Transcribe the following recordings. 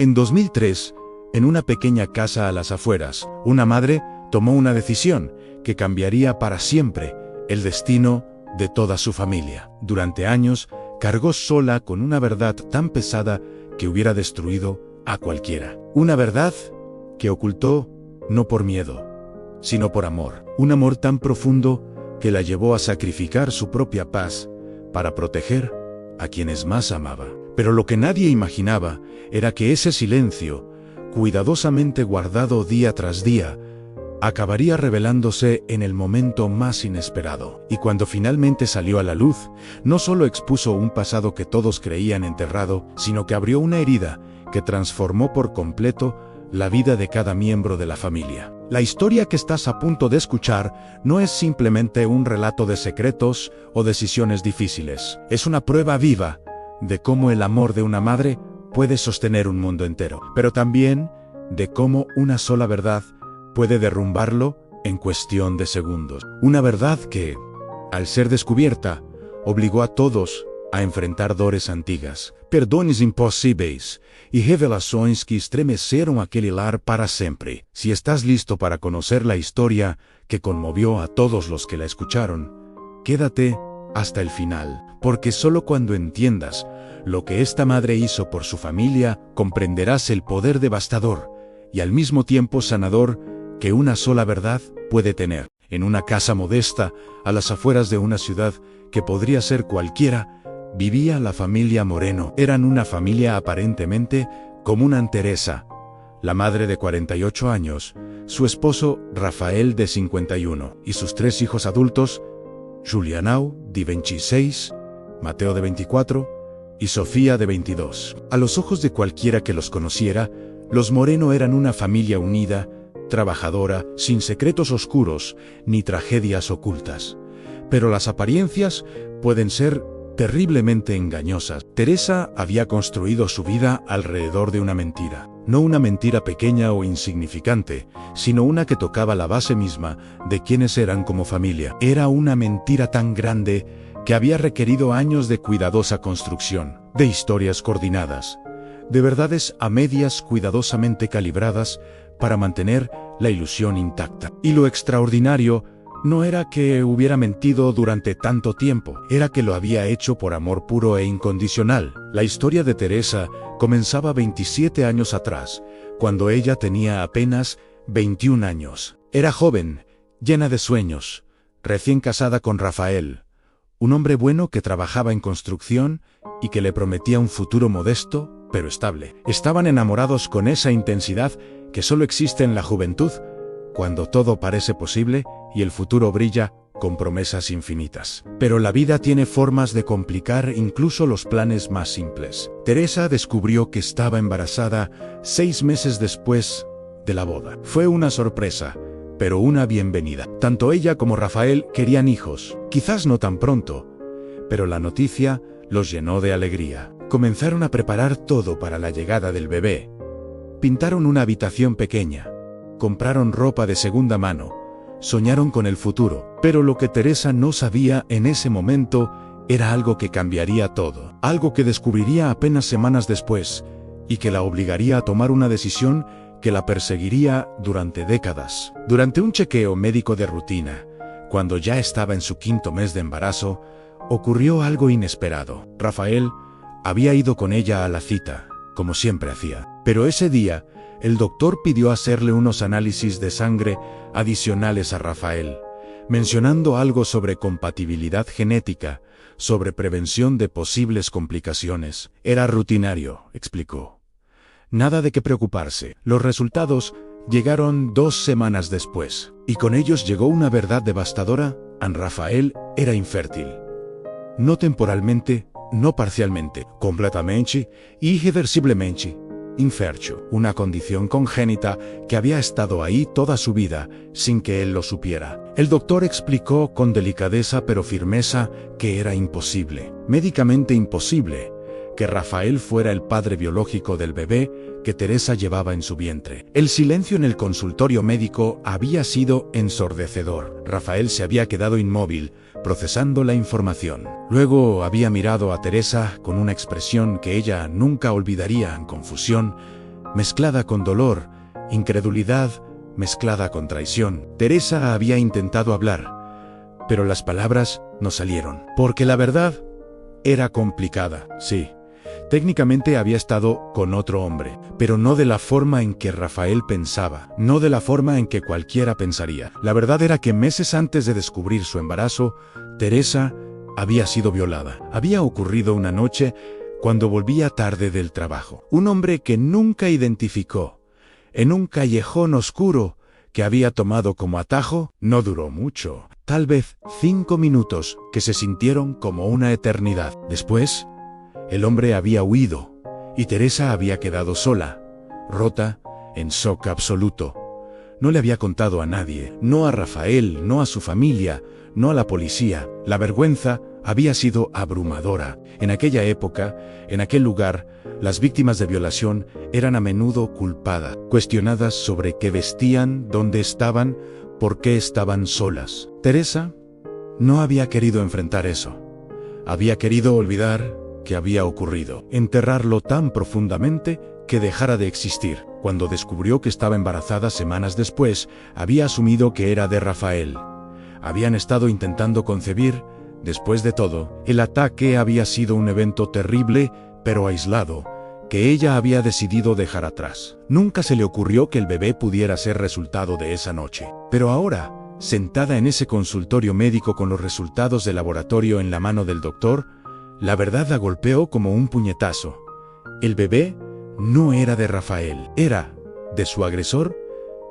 En 2003, en una pequeña casa a las afueras, una madre tomó una decisión que cambiaría para siempre el destino de toda su familia. Durante años, cargó sola con una verdad tan pesada que hubiera destruido a cualquiera. Una verdad que ocultó no por miedo, sino por amor. Un amor tan profundo que la llevó a sacrificar su propia paz para proteger a quienes más amaba. Pero lo que nadie imaginaba era que ese silencio, cuidadosamente guardado día tras día, acabaría revelándose en el momento más inesperado. Y cuando finalmente salió a la luz, no solo expuso un pasado que todos creían enterrado, sino que abrió una herida que transformó por completo la vida de cada miembro de la familia. La historia que estás a punto de escuchar no es simplemente un relato de secretos o decisiones difíciles. Es una prueba viva de cómo el amor de una madre puede sostener un mundo entero, pero también de cómo una sola verdad puede derrumbarlo en cuestión de segundos. Una verdad que, al ser descubierta, obligó a todos a enfrentar dores antiguas, perdones impossíveis y revelações que estremeceram aquele lar para siempre. Si estás listo para conocer la historia que conmovió a todos los que la escucharon, quédate hasta el final, porque solo cuando entiendas lo que esta madre hizo por su familia, comprenderás el poder devastador y al mismo tiempo sanador que una sola verdad puede tener. En una casa modesta, a las afueras de una ciudad que podría ser cualquiera, vivía la familia Moreno. Eran una familia aparentemente común a Teresa, la madre de 48 años, su esposo Rafael de 51 y sus 3 hijos adultos, Julianao de 26, Mateo de 24 y Sofía de 22. A los ojos de cualquiera que los conociera, los Moreno eran una familia unida, trabajadora, sin secretos oscuros ni tragedias ocultas. Pero las apariencias pueden ser terriblemente engañosas. Teresa había construido su vida alrededor de una mentira. No una mentira pequeña o insignificante, sino una que tocaba la base misma de quienes eran como familia. Era una mentira tan grande que había requerido años de cuidadosa construcción, de historias coordinadas, de verdades a medias cuidadosamente calibradas para mantener la ilusión intacta. Y lo extraordinario no era que hubiera mentido durante tanto tiempo, era que lo había hecho por amor puro e incondicional. La historia de Teresa comenzaba 27 años atrás, cuando ella tenía apenas 21 años. Era joven, llena de sueños, recién casada con Rafael, un hombre bueno que trabajaba en construcción y que le prometía un futuro modesto, pero estable. Estaban enamorados con esa intensidad que solo existe en la juventud, cuando todo parece posible y el futuro brilla con promesas infinitas. Pero la vida tiene formas de complicar incluso los planes más simples. Teresa descubrió que estaba embarazada 6 meses después de la boda. Fue una sorpresa, pero una bienvenida. Tanto ella como Rafael querían hijos, quizás no tan pronto, pero la noticia los llenó de alegría. Comenzaron a preparar todo para la llegada del bebé. Pintaron una habitación pequeña, compraron ropa de segunda mano, soñaron con el futuro, pero lo que Teresa no sabía en ese momento era algo que cambiaría todo, algo que descubriría apenas semanas después y que la obligaría a tomar una decisión que la perseguiría durante décadas. Durante un chequeo médico de rutina, cuando ya estaba en su 5º mes de embarazo, ocurrió algo inesperado. Rafael había ido con ella a la cita, como siempre hacía, pero ese día el doctor pidió hacerle unos análisis de sangre adicionales a Rafael, mencionando algo sobre compatibilidad genética, sobre prevención de posibles complicaciones. Era rutinario, explicó. Nada de qué preocuparse. Los resultados llegaron 2 semanas después, y con ellos llegó una verdad devastadora: Rafael era infértil. No temporalmente, no parcialmente, completamente y irreversiblemente infértil, una condición congénita que había estado ahí toda su vida, sin que él lo supiera. El doctor explicó con delicadeza pero firmeza que era imposible, médicamente imposible, que Rafael fuera el padre biológico del bebé que Teresa llevaba en su vientre. El silencio en el consultorio médico había sido ensordecedor. Rafael se había quedado inmóvil, procesando la información. Luego había mirado a Teresa con una expresión que ella nunca olvidaría: en confusión, mezclada con dolor, incredulidad, mezclada con traición. Teresa había intentado hablar, pero las palabras no salieron, porque la verdad era complicada. Sí, técnicamente había estado con otro hombre, pero no de la forma en que Rafael pensaba, no de la forma en que cualquiera pensaría. La verdad era que meses antes de descubrir su embarazo, Teresa había sido violada. Había ocurrido una noche cuando volvía tarde del trabajo. Un hombre que nunca identificó, en un callejón oscuro que había tomado como atajo, no duró mucho. Tal vez 5 minutos que se sintieron como una eternidad. Después, el hombre había huido y Teresa había quedado sola, rota, en shock absoluto. No le había contado a nadie, no a Rafael, no a su familia, no a la policía. La vergüenza había sido abrumadora. En aquella época, en aquel lugar, las víctimas de violación eran a menudo culpadas, cuestionadas sobre qué vestían, dónde estaban, por qué estaban solas. Teresa no había querido enfrentar eso. Había querido olvidar que había ocurrido, enterrarlo tan profundamente que dejara de existir. Cuando descubrió que estaba embarazada semanas después, había asumido que era de Rafael. Habían estado intentando concebir. Después de todo, el ataque había sido un evento terrible, pero aislado, que ella había decidido dejar atrás. Nunca se le ocurrió que el bebé pudiera ser resultado de esa noche. Pero ahora, sentada en ese consultorio médico con los resultados del laboratorio en la mano del doctor, la verdad la golpeó como un puñetazo. El bebé no era de Rafael, era de su agresor.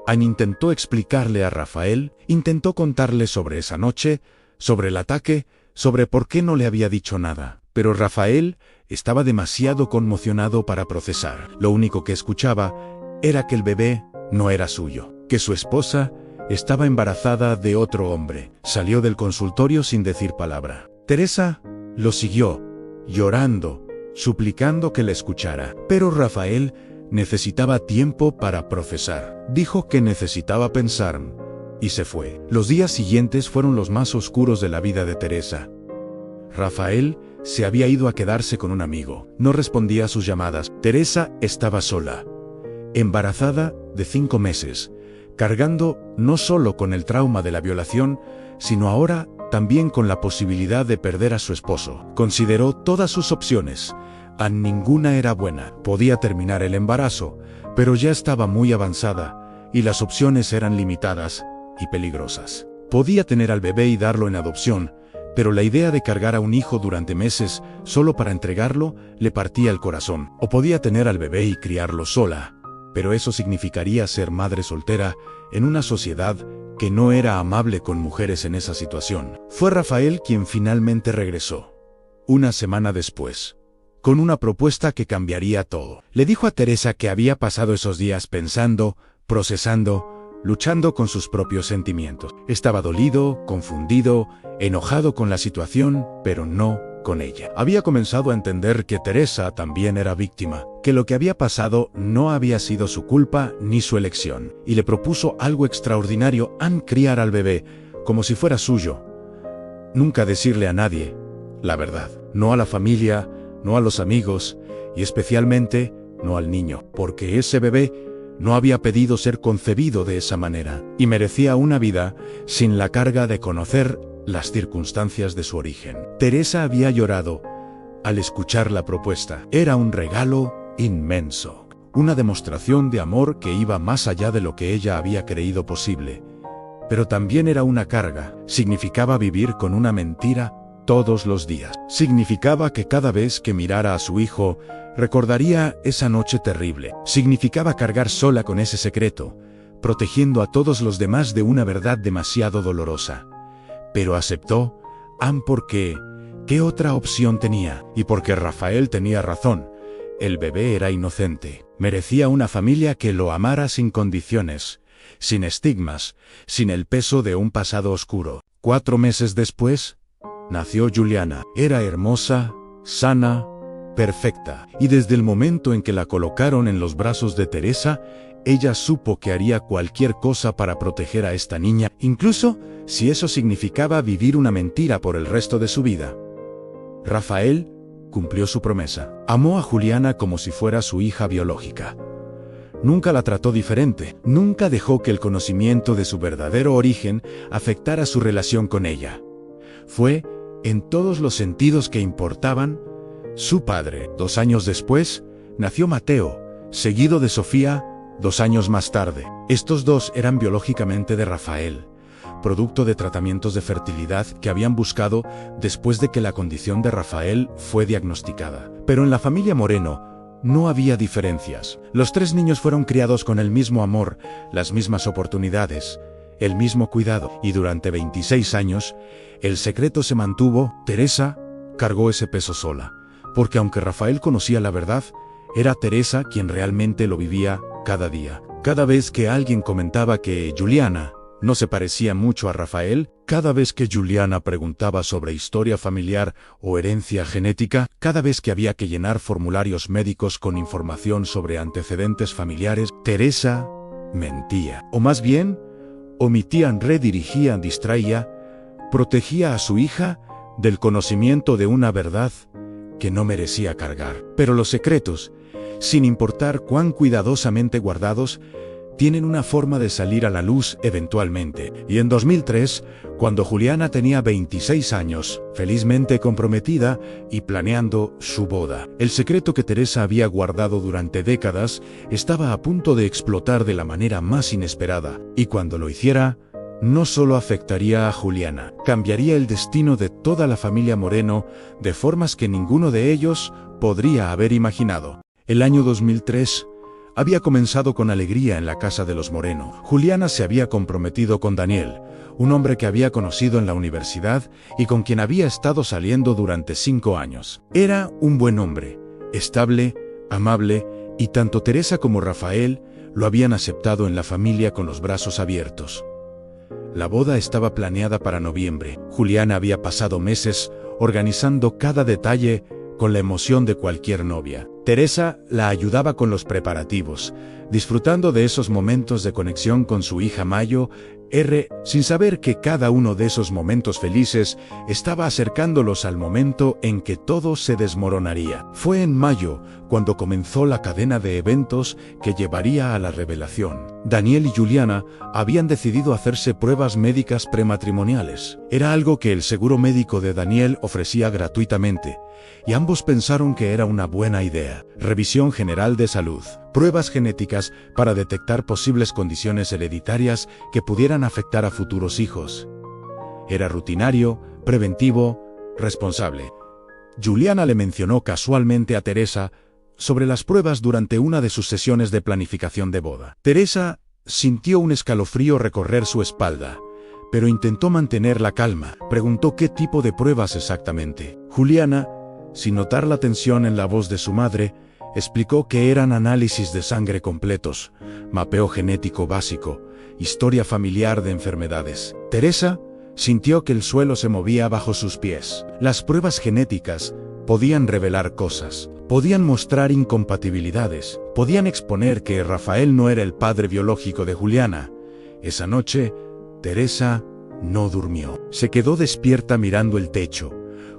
Anne intentó explicarle a Rafael, intentó contarle sobre esa noche, sobre el ataque, sobre por qué no le había dicho nada. Pero Rafael estaba demasiado conmocionado para procesar. Lo único que escuchaba era que el bebé no era suyo, que su esposa estaba embarazada de otro hombre. Salió del consultorio sin decir palabra. Teresa lo siguió, llorando, suplicando que le escuchara. Pero Rafael necesitaba tiempo para procesar. Dijo que necesitaba pensar y se fue. Los días siguientes fueron los más oscuros de la vida de Teresa. Rafael se había ido a quedarse con un amigo. No respondía a sus llamadas. Teresa estaba sola, embarazada de 5 meses, cargando no solo con el trauma de la violación, sino ahora también con la posibilidad de perder a su esposo. Consideró todas sus opciones. A ninguna era buena. Podía terminar el embarazo, pero ya estaba muy avanzada, y las opciones eran limitadas y peligrosas. Podía tener al bebé y darlo en adopción, pero la idea de cargar a un hijo durante meses solo para entregarlo le partía el corazón. O podía tener al bebé y criarlo sola, pero eso significaría ser madre soltera en una sociedad que no era amable con mujeres en esa situación. Fue Rafael quien finalmente regresó, una semana después, con una propuesta que cambiaría todo. Le dijo a Teresa que había pasado esos días pensando, procesando, luchando con sus propios sentimientos. Estaba dolido, confundido, enojado con la situación, pero no con ella. Había comenzado a entender que Teresa también era víctima, que lo que había pasado no había sido su culpa ni su elección, y le propuso algo extraordinario: criar al bebé como si fuera suyo. Nunca decirle a nadie la verdad, no a la familia, no a los amigos, y especialmente no al niño, porque ese bebé no había pedido ser concebido de esa manera, y merecía una vida sin la carga de conocer las circunstancias de su origen. Teresa había llorado al escuchar la propuesta. Era un regalo inmenso, una demostración de amor que iba más allá de lo que ella había creído posible. Pero también era una carga. Significaba vivir con una mentira todos los días. Significaba que cada vez que mirara a su hijo, recordaría esa noche terrible. Significaba cargar sola con ese secreto, protegiendo a todos los demás de una verdad demasiado dolorosa. Pero aceptó, porque ¿qué otra opción tenía? Y porque Rafael tenía razón. El bebé era inocente. Merecía una familia que lo amara sin condiciones, sin estigmas, sin el peso de un pasado oscuro. 4 meses después, nació Juliana. Era hermosa, sana, perfecta. Y desde el momento en que la colocaron en los brazos de Teresa, ella supo que haría cualquier cosa para proteger a esta niña, incluso si eso significaba vivir una mentira por el resto de su vida. Rafael cumplió su promesa. Amó a Juliana como si fuera su hija biológica. Nunca la trató diferente, nunca dejó que el conocimiento de su verdadero origen afectara su relación con ella. Fue, en todos los sentidos que importaban, su padre. 2 años después, nació Mateo, seguido de Sofía, 2 años más tarde. Estos dos eran biológicamente de Rafael, producto de tratamientos de fertilidad que habían buscado después de que la condición de Rafael fue diagnosticada. Pero en la familia Moreno no había diferencias. Los 3 niños fueron criados con el mismo amor, las mismas oportunidades, el mismo cuidado. Y durante 26 años, el secreto se mantuvo. Teresa cargó ese peso sola, porque aunque Rafael conocía la verdad, era Teresa quien realmente lo vivía cada día. Cada vez que alguien comentaba que Juliana no se parecía mucho a Rafael, cada vez que Juliana preguntaba sobre historia familiar o herencia genética, cada vez que había que llenar formularios médicos con información sobre antecedentes familiares, Teresa mentía. O más bien, omitía, redirigía, distraía, protegía a su hija del conocimiento de una verdad que no merecía cargar. Pero los secretos, sin importar cuán cuidadosamente guardados, tienen una forma de salir a la luz eventualmente. Y en 2003, cuando Juliana tenía 26 años, felizmente comprometida y planeando su boda, el secreto que Teresa había guardado durante décadas estaba a punto de explotar de la manera más inesperada. Y cuando lo hiciera, no solo afectaría a Juliana, cambiaría el destino de toda la familia Moreno de formas que ninguno de ellos podría haber imaginado. El año 2003 había comenzado con alegría en la casa de los Moreno. Juliana se había comprometido con Daniel, un hombre que había conocido en la universidad y con quien había estado saliendo durante 5 años. Era un buen hombre, estable, amable, y tanto Teresa como Rafael lo habían aceptado en la familia con los brazos abiertos. La boda estaba planeada para noviembre. Juliana había pasado meses organizando cada detalle con la emoción de cualquier novia. Teresa la ayudaba con los preparativos, disfrutando de esos momentos de conexión con su hija Mayo, sin saber que cada uno de esos momentos felices estaba acercándolos al momento en que todo se desmoronaría. Fue en mayo cuando comenzó la cadena de eventos que llevaría a la revelación. Daniel y Juliana habían decidido hacerse pruebas médicas prematrimoniales. Era algo que el seguro médico de Daniel ofrecía gratuitamente, y ambos pensaron que era una buena idea. Revisión general de salud. Pruebas genéticas para detectar posibles condiciones hereditarias que pudieran afectar a futuros hijos. Era rutinario, preventivo, responsable. Juliana le mencionó casualmente a Teresa sobre las pruebas durante una de sus sesiones de planificación de boda. Teresa sintió un escalofrío recorrer su espalda, pero intentó mantener la calma. Preguntó qué tipo de pruebas exactamente. Juliana, sin notar la tensión en la voz de su madre, explicó que eran análisis de sangre completos, mapeo genético básico, historia familiar de enfermedades. Teresa sintió que el suelo se movía bajo sus pies. Las pruebas genéticas podían revelar cosas, podían mostrar incompatibilidades, podían exponer que Rafael no era el padre biológico de Juliana. Esa noche, Teresa no durmió. Se quedó despierta mirando el techo,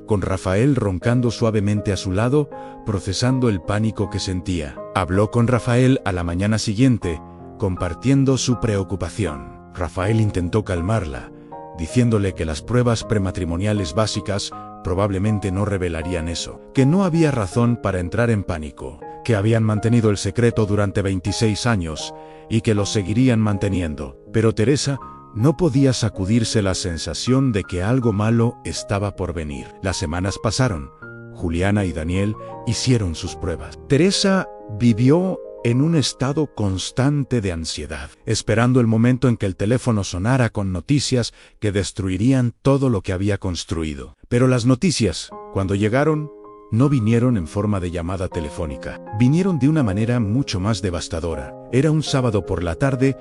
con Rafael roncando suavemente a su lado, procesando el pánico que sentía. Habló con Rafael a la mañana siguiente, compartiendo su preocupación. Rafael intentó calmarla, diciéndole que las pruebas prematrimoniales básicas probablemente no revelarían eso, que no había razón para entrar en pánico, que habían mantenido el secreto durante 26 años y que lo seguirían manteniendo. Pero Teresa no podía sacudirse la sensación de que algo malo estaba por venir. Las semanas pasaron. Juliana y Daniel hicieron sus pruebas. Teresa vivió en un estado constante de ansiedad, esperando el momento en que el teléfono sonara con noticias que destruirían todo lo que había construido. Pero las noticias, cuando llegaron, no vinieron en forma de llamada telefónica. Vinieron de una manera mucho más devastadora. Era un sábado por la tarde,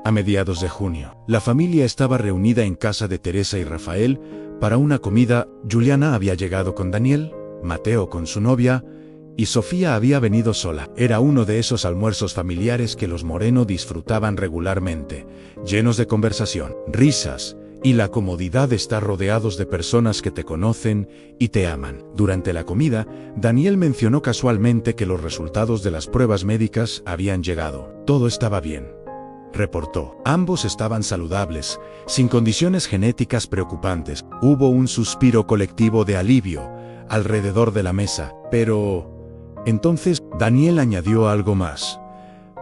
a mediados de junio. La familia estaba reunida en casa de Teresa y Rafael para una comida. Juliana había llegado con Daniel, Mateo con su novia, y Sofía había venido sola. Era uno de esos almuerzos familiares que los Moreno disfrutaban regularmente, llenos de conversación, risas y la comodidad de estar rodeados de personas que te conocen y te aman. Durante la comida, Daniel mencionó casualmente que los resultados de las pruebas médicas habían llegado. Todo estaba bien, reportó. Ambos estaban saludables, sin condiciones genéticas preocupantes. Hubo un suspiro colectivo de alivio alrededor de la mesa, pero entonces Daniel añadió algo más.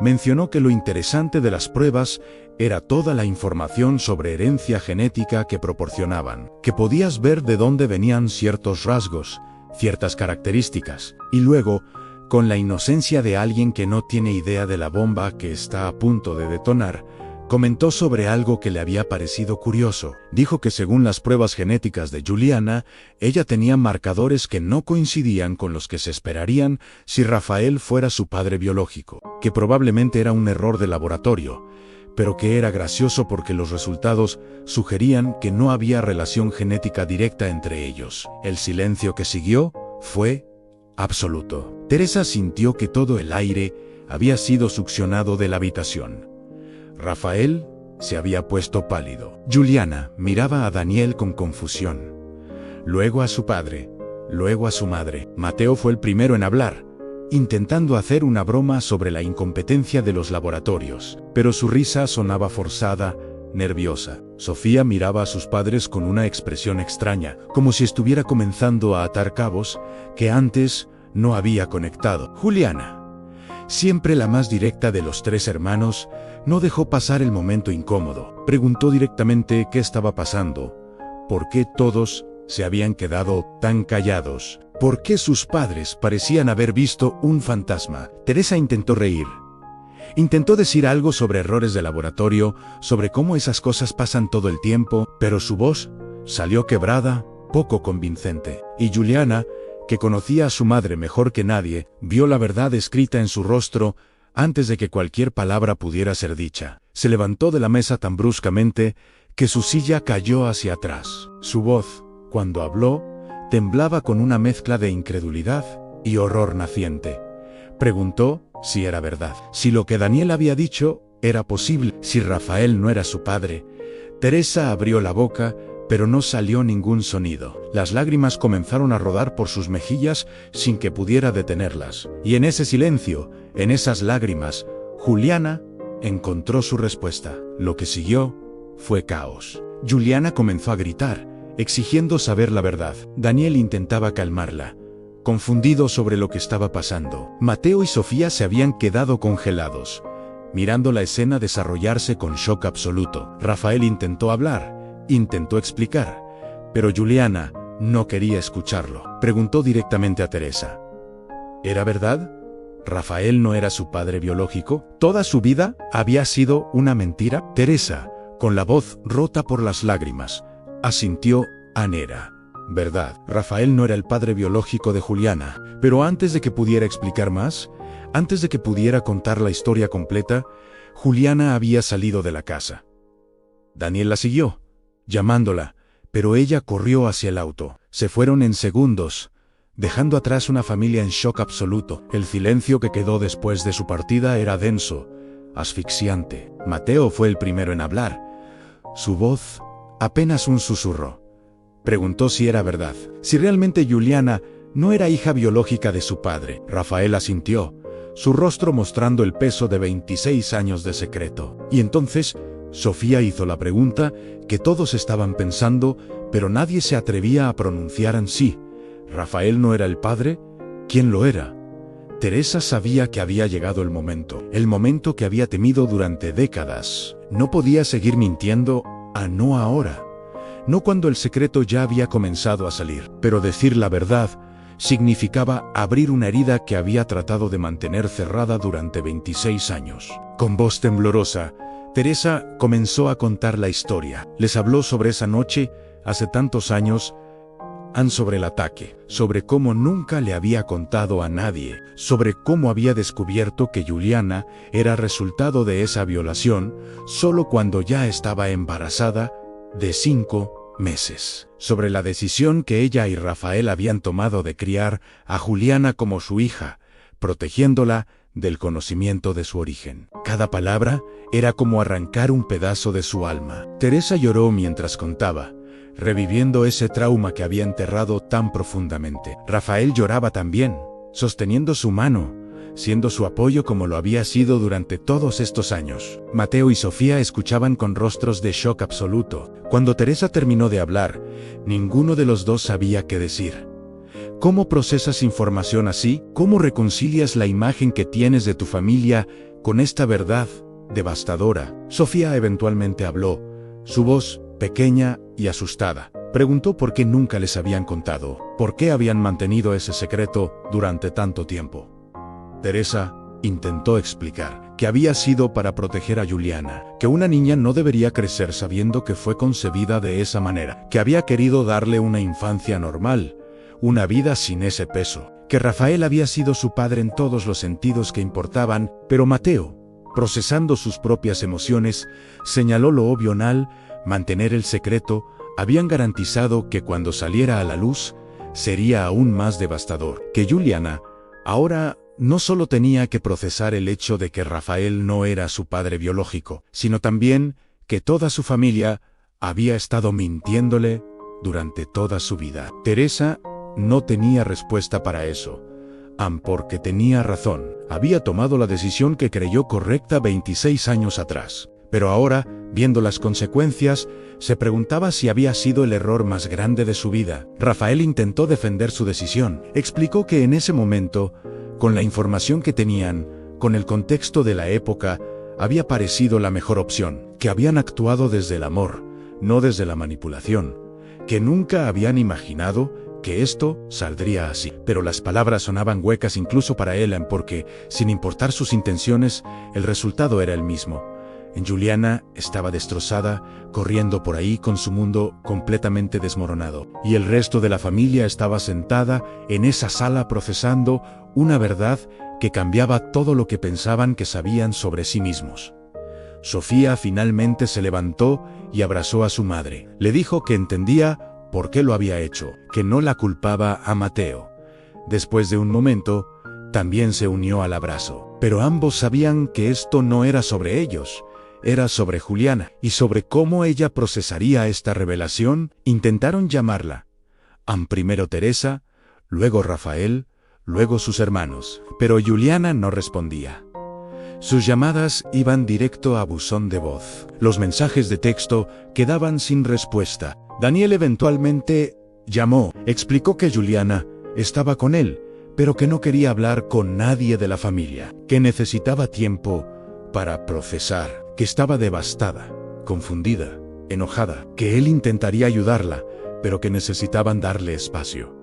Mencionó que lo interesante de las pruebas era toda la información sobre herencia genética que proporcionaban, que podías ver de dónde venían ciertos rasgos, ciertas características, y luego, con la inocencia de alguien que no tiene idea de la bomba que está a punto de detonar, comentó sobre algo que le había parecido curioso. Dijo que según las pruebas genéticas de Juliana, ella tenía marcadores que no coincidían con los que se esperarían si Rafael fuera su padre biológico, que probablemente era un error de laboratorio, pero que era gracioso porque los resultados sugerían que no había relación genética directa entre ellos. El silencio que siguió fue absoluto. Teresa sintió que todo el aire había sido succionado de la habitación. Rafael se había puesto pálido. Juliana miraba a Daniel con confusión. Luego a su padre, luego a su madre. Mateo fue el primero en hablar, intentando hacer una broma sobre la incompetencia de los laboratorios, pero su risa sonaba forzada, nerviosa. Sofía miraba a sus padres con una expresión extraña, como si estuviera comenzando a atar cabos que antes no había conectado. Juliana, siempre la más directa de los tres hermanos, no dejó pasar el momento incómodo. Preguntó directamente qué estaba pasando, por qué todos se habían quedado tan callados, por qué sus padres parecían haber visto un fantasma. Teresa intentó reír. Intentó decir algo sobre errores de laboratorio, sobre cómo esas cosas pasan todo el tiempo, pero su voz salió quebrada, poco convincente. Y Juliana, que conocía a su madre mejor que nadie, vio la verdad escrita en su rostro antes de que cualquier palabra pudiera ser dicha. Se levantó de la mesa tan bruscamente que su silla cayó hacia atrás. Su voz, cuando habló, temblaba con una mezcla de incredulidad y horror naciente. Preguntó si era verdad, si lo que Daniel había dicho era posible, si Rafael no era su padre. Teresa abrió la boca, pero no salió ningún sonido. Las lágrimas comenzaron a rodar por sus mejillas sin que pudiera detenerlas. Y en ese silencio, en esas lágrimas, Juliana encontró su respuesta. Lo que siguió fue caos. Juliana comenzó a gritar, exigiendo saber la verdad. Daniel intentaba calmarla, confundido sobre lo que estaba pasando. Mateo y Sofía se habían quedado congelados, mirando la escena desarrollarse con shock absoluto. Rafael intentó hablar, intentó explicar, pero Juliana no quería escucharlo. Preguntó directamente a Teresa. ¿Era verdad? ¿Rafael no era su padre biológico? ¿Toda su vida había sido una mentira? Teresa, con la voz rota por las lágrimas, asintió: Anera. Verdad, Rafael no era el padre biológico de Juliana, pero antes de que pudiera explicar más, antes de que pudiera contar la historia completa, Juliana había salido de la casa. Daniel la siguió, llamándola, pero ella corrió hacia el auto. Se fueron en segundos, dejando atrás una familia en shock absoluto. El silencio que quedó después de su partida era denso, asfixiante. Mateo fue el primero en hablar. Su voz, apenas un susurro. Preguntó si era verdad, si realmente Juliana no era hija biológica de su padre. Rafael asintió, su rostro mostrando el peso de 26 años de secreto. Y entonces Sofía hizo la pregunta que todos estaban pensando, pero nadie se atrevía a pronunciar en sí. ¿Rafael no era el padre? ¿Quién lo era? Teresa sabía que había llegado el momento que había temido durante décadas. No podía seguir mintiendo, no ahora. No cuando el secreto ya había comenzado a salir. Pero decir la verdad significaba abrir una herida que había tratado de mantener cerrada durante 26 años. Con voz temblorosa, Teresa comenzó a contar la historia. Les habló sobre esa noche, hace tantos años, sobre el ataque, sobre cómo nunca le había contado a nadie, sobre cómo había descubierto que Juliana era resultado de esa violación solo cuando ya estaba embarazada de 5 meses, sobre la decisión que ella y Rafael habían tomado de criar a Juliana como su hija, protegiéndola del conocimiento de su origen. Cada palabra era como arrancar un pedazo de su alma. Teresa lloró mientras contaba, reviviendo ese trauma que había enterrado tan profundamente. Rafael lloraba también, sosteniendo su mano, siendo su apoyo como lo había sido durante todos estos años. Mateo y Sofía escuchaban con rostros de shock absoluto. Cuando Teresa terminó de hablar, ninguno de los dos sabía qué decir. ¿Cómo procesas información así? ¿Cómo reconcilias la imagen que tienes de tu familia con esta verdad devastadora? Sofía eventualmente habló, su voz pequeña y asustada. Preguntó por qué nunca les habían contado, por qué habían mantenido ese secreto durante tanto tiempo. Teresa intentó explicar que había sido para proteger a Juliana, que una niña no debería crecer sabiendo que fue concebida de esa manera, que había querido darle una infancia normal, una vida sin ese peso, que Rafael había sido su padre en todos los sentidos que importaban, pero Mateo, procesando sus propias emociones, señaló lo obvio: mantener el secreto, habían garantizado que cuando saliera a la luz, sería aún más devastador, que Juliana, ahora, no solo tenía que procesar el hecho de que Rafael no era su padre biológico, sino también que toda su familia había estado mintiéndole durante toda su vida. Teresa no tenía respuesta para eso, porque tenía razón. Había tomado la decisión que creyó correcta 26 años atrás. Pero ahora, viendo las consecuencias, se preguntaba si había sido el error más grande de su vida. Rafael intentó defender su decisión. Explicó que en ese momento, con la información que tenían, con el contexto de la época, había parecido la mejor opción, que habían actuado desde el amor, no desde la manipulación, que nunca habían imaginado que esto saldría así. Pero las palabras sonaban huecas incluso para él, porque, sin importar sus intenciones, el resultado era el mismo. En Juliana estaba destrozada, corriendo por ahí con su mundo completamente desmoronado. Y el resto de la familia estaba sentada en esa sala procesando una verdad que cambiaba todo lo que pensaban que sabían sobre sí mismos. Sofía finalmente se levantó y abrazó a su madre. Le dijo que entendía por qué lo había hecho, que no la culpaba a Mateo. Después de un momento, también se unió al abrazo. Pero ambos sabían que esto no era sobre ellos, era sobre Juliana, y sobre cómo ella procesaría esta revelación. Intentaron llamarla. Primero Teresa, luego Rafael, luego sus hermanos, pero Juliana no respondía. Sus llamadas iban directo a buzón de voz. Los mensajes de texto quedaban sin respuesta. Daniel eventualmente llamó, explicó que Juliana estaba con él, pero que no quería hablar con nadie de la familia, que necesitaba tiempo para procesar, que estaba devastada, confundida, enojada, que él intentaría ayudarla, pero que necesitaban darle espacio.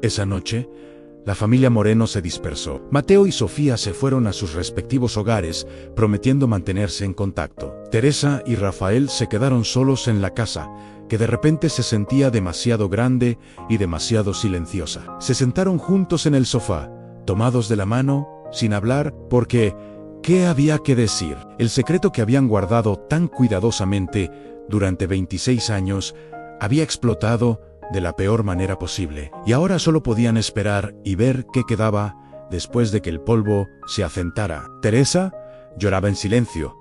Esa noche, la familia Moreno se dispersó. Mateo y Sofía se fueron a sus respectivos hogares, prometiendo mantenerse en contacto. Teresa y Rafael se quedaron solos en la casa, que de repente se sentía demasiado grande y demasiado silenciosa. Se sentaron juntos en el sofá, tomados de la mano, sin hablar, porque ¿qué había que decir? El secreto que habían guardado tan cuidadosamente durante 26 años había explotado de la peor manera posible, y ahora solo podían esperar y ver qué quedaba después de que el polvo se asentara. Teresa lloraba en silencio,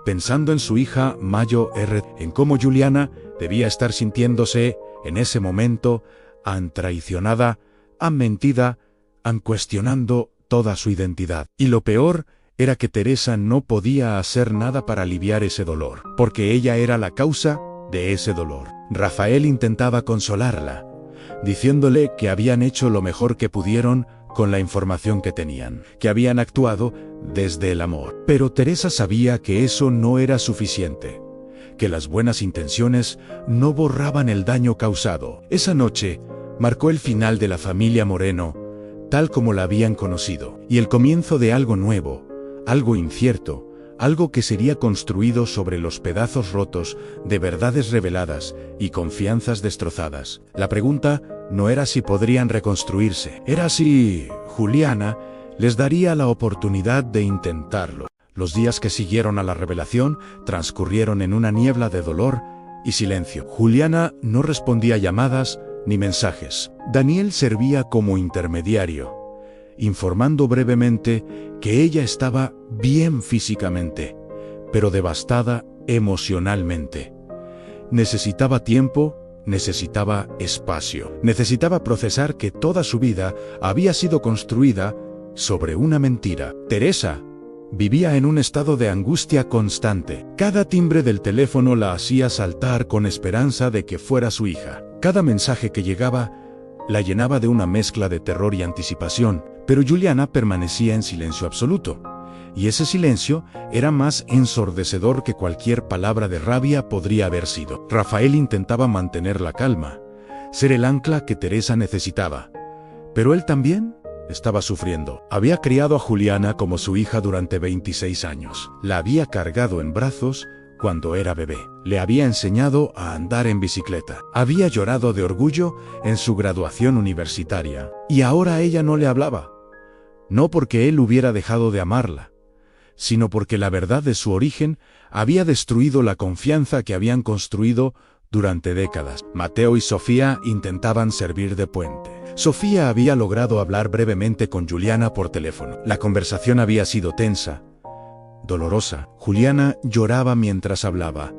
pensando en su hija Mayo R., en cómo Juliana debía estar sintiéndose en ese momento, traicionada, mentida, cuestionando toda su identidad. Y lo peor era que Teresa no podía hacer nada para aliviar ese dolor, porque ella era la causa de ese dolor. Rafael intentaba consolarla, diciéndole que habían hecho lo mejor que pudieron con la información que tenían, que habían actuado desde el amor. Pero Teresa sabía que eso no era suficiente, que las buenas intenciones no borraban el daño causado. Esa noche marcó el final de la familia Moreno, tal como la habían conocido, y el comienzo de algo nuevo, algo incierto, algo que sería construido sobre los pedazos rotos de verdades reveladas y confianzas destrozadas. La pregunta no era si podrían reconstruirse, era si Juliana les daría la oportunidad de intentarlo. Los días que siguieron a la revelación transcurrieron en una niebla de dolor y silencio. Juliana no respondía llamadas ni mensajes. Daniel servía como intermediario. informando brevemente que ella estaba bien físicamente, pero devastada emocionalmente. Necesitaba tiempo, necesitaba espacio, necesitaba procesar que toda su vida había sido construida sobre una mentira. Teresa vivía en un estado de angustia constante. Cada timbre del teléfono la hacía saltar con esperanza de que fuera su hija. Cada mensaje que llegaba la llenaba de una mezcla de terror y anticipación, pero Juliana permanecía en silencio absoluto. Y ese silencio era más ensordecedor que cualquier palabra de rabia podría haber sido. Rafael intentaba mantener la calma, ser el ancla que Teresa necesitaba. Pero él también estaba sufriendo. Había criado a Juliana como su hija durante 26 años. La había cargado en brazos cuando era bebé. Le había enseñado a andar en bicicleta. Había llorado de orgullo en su graduación universitaria. Y ahora ella no le hablaba. No porque él hubiera dejado de amarla, sino porque la verdad de su origen había destruido la confianza que habían construido durante décadas. Mateo y Sofía intentaban servir de puente. Sofía había logrado hablar brevemente con Juliana por teléfono. La conversación había sido tensa, dolorosa. Juliana lloraba mientras hablaba,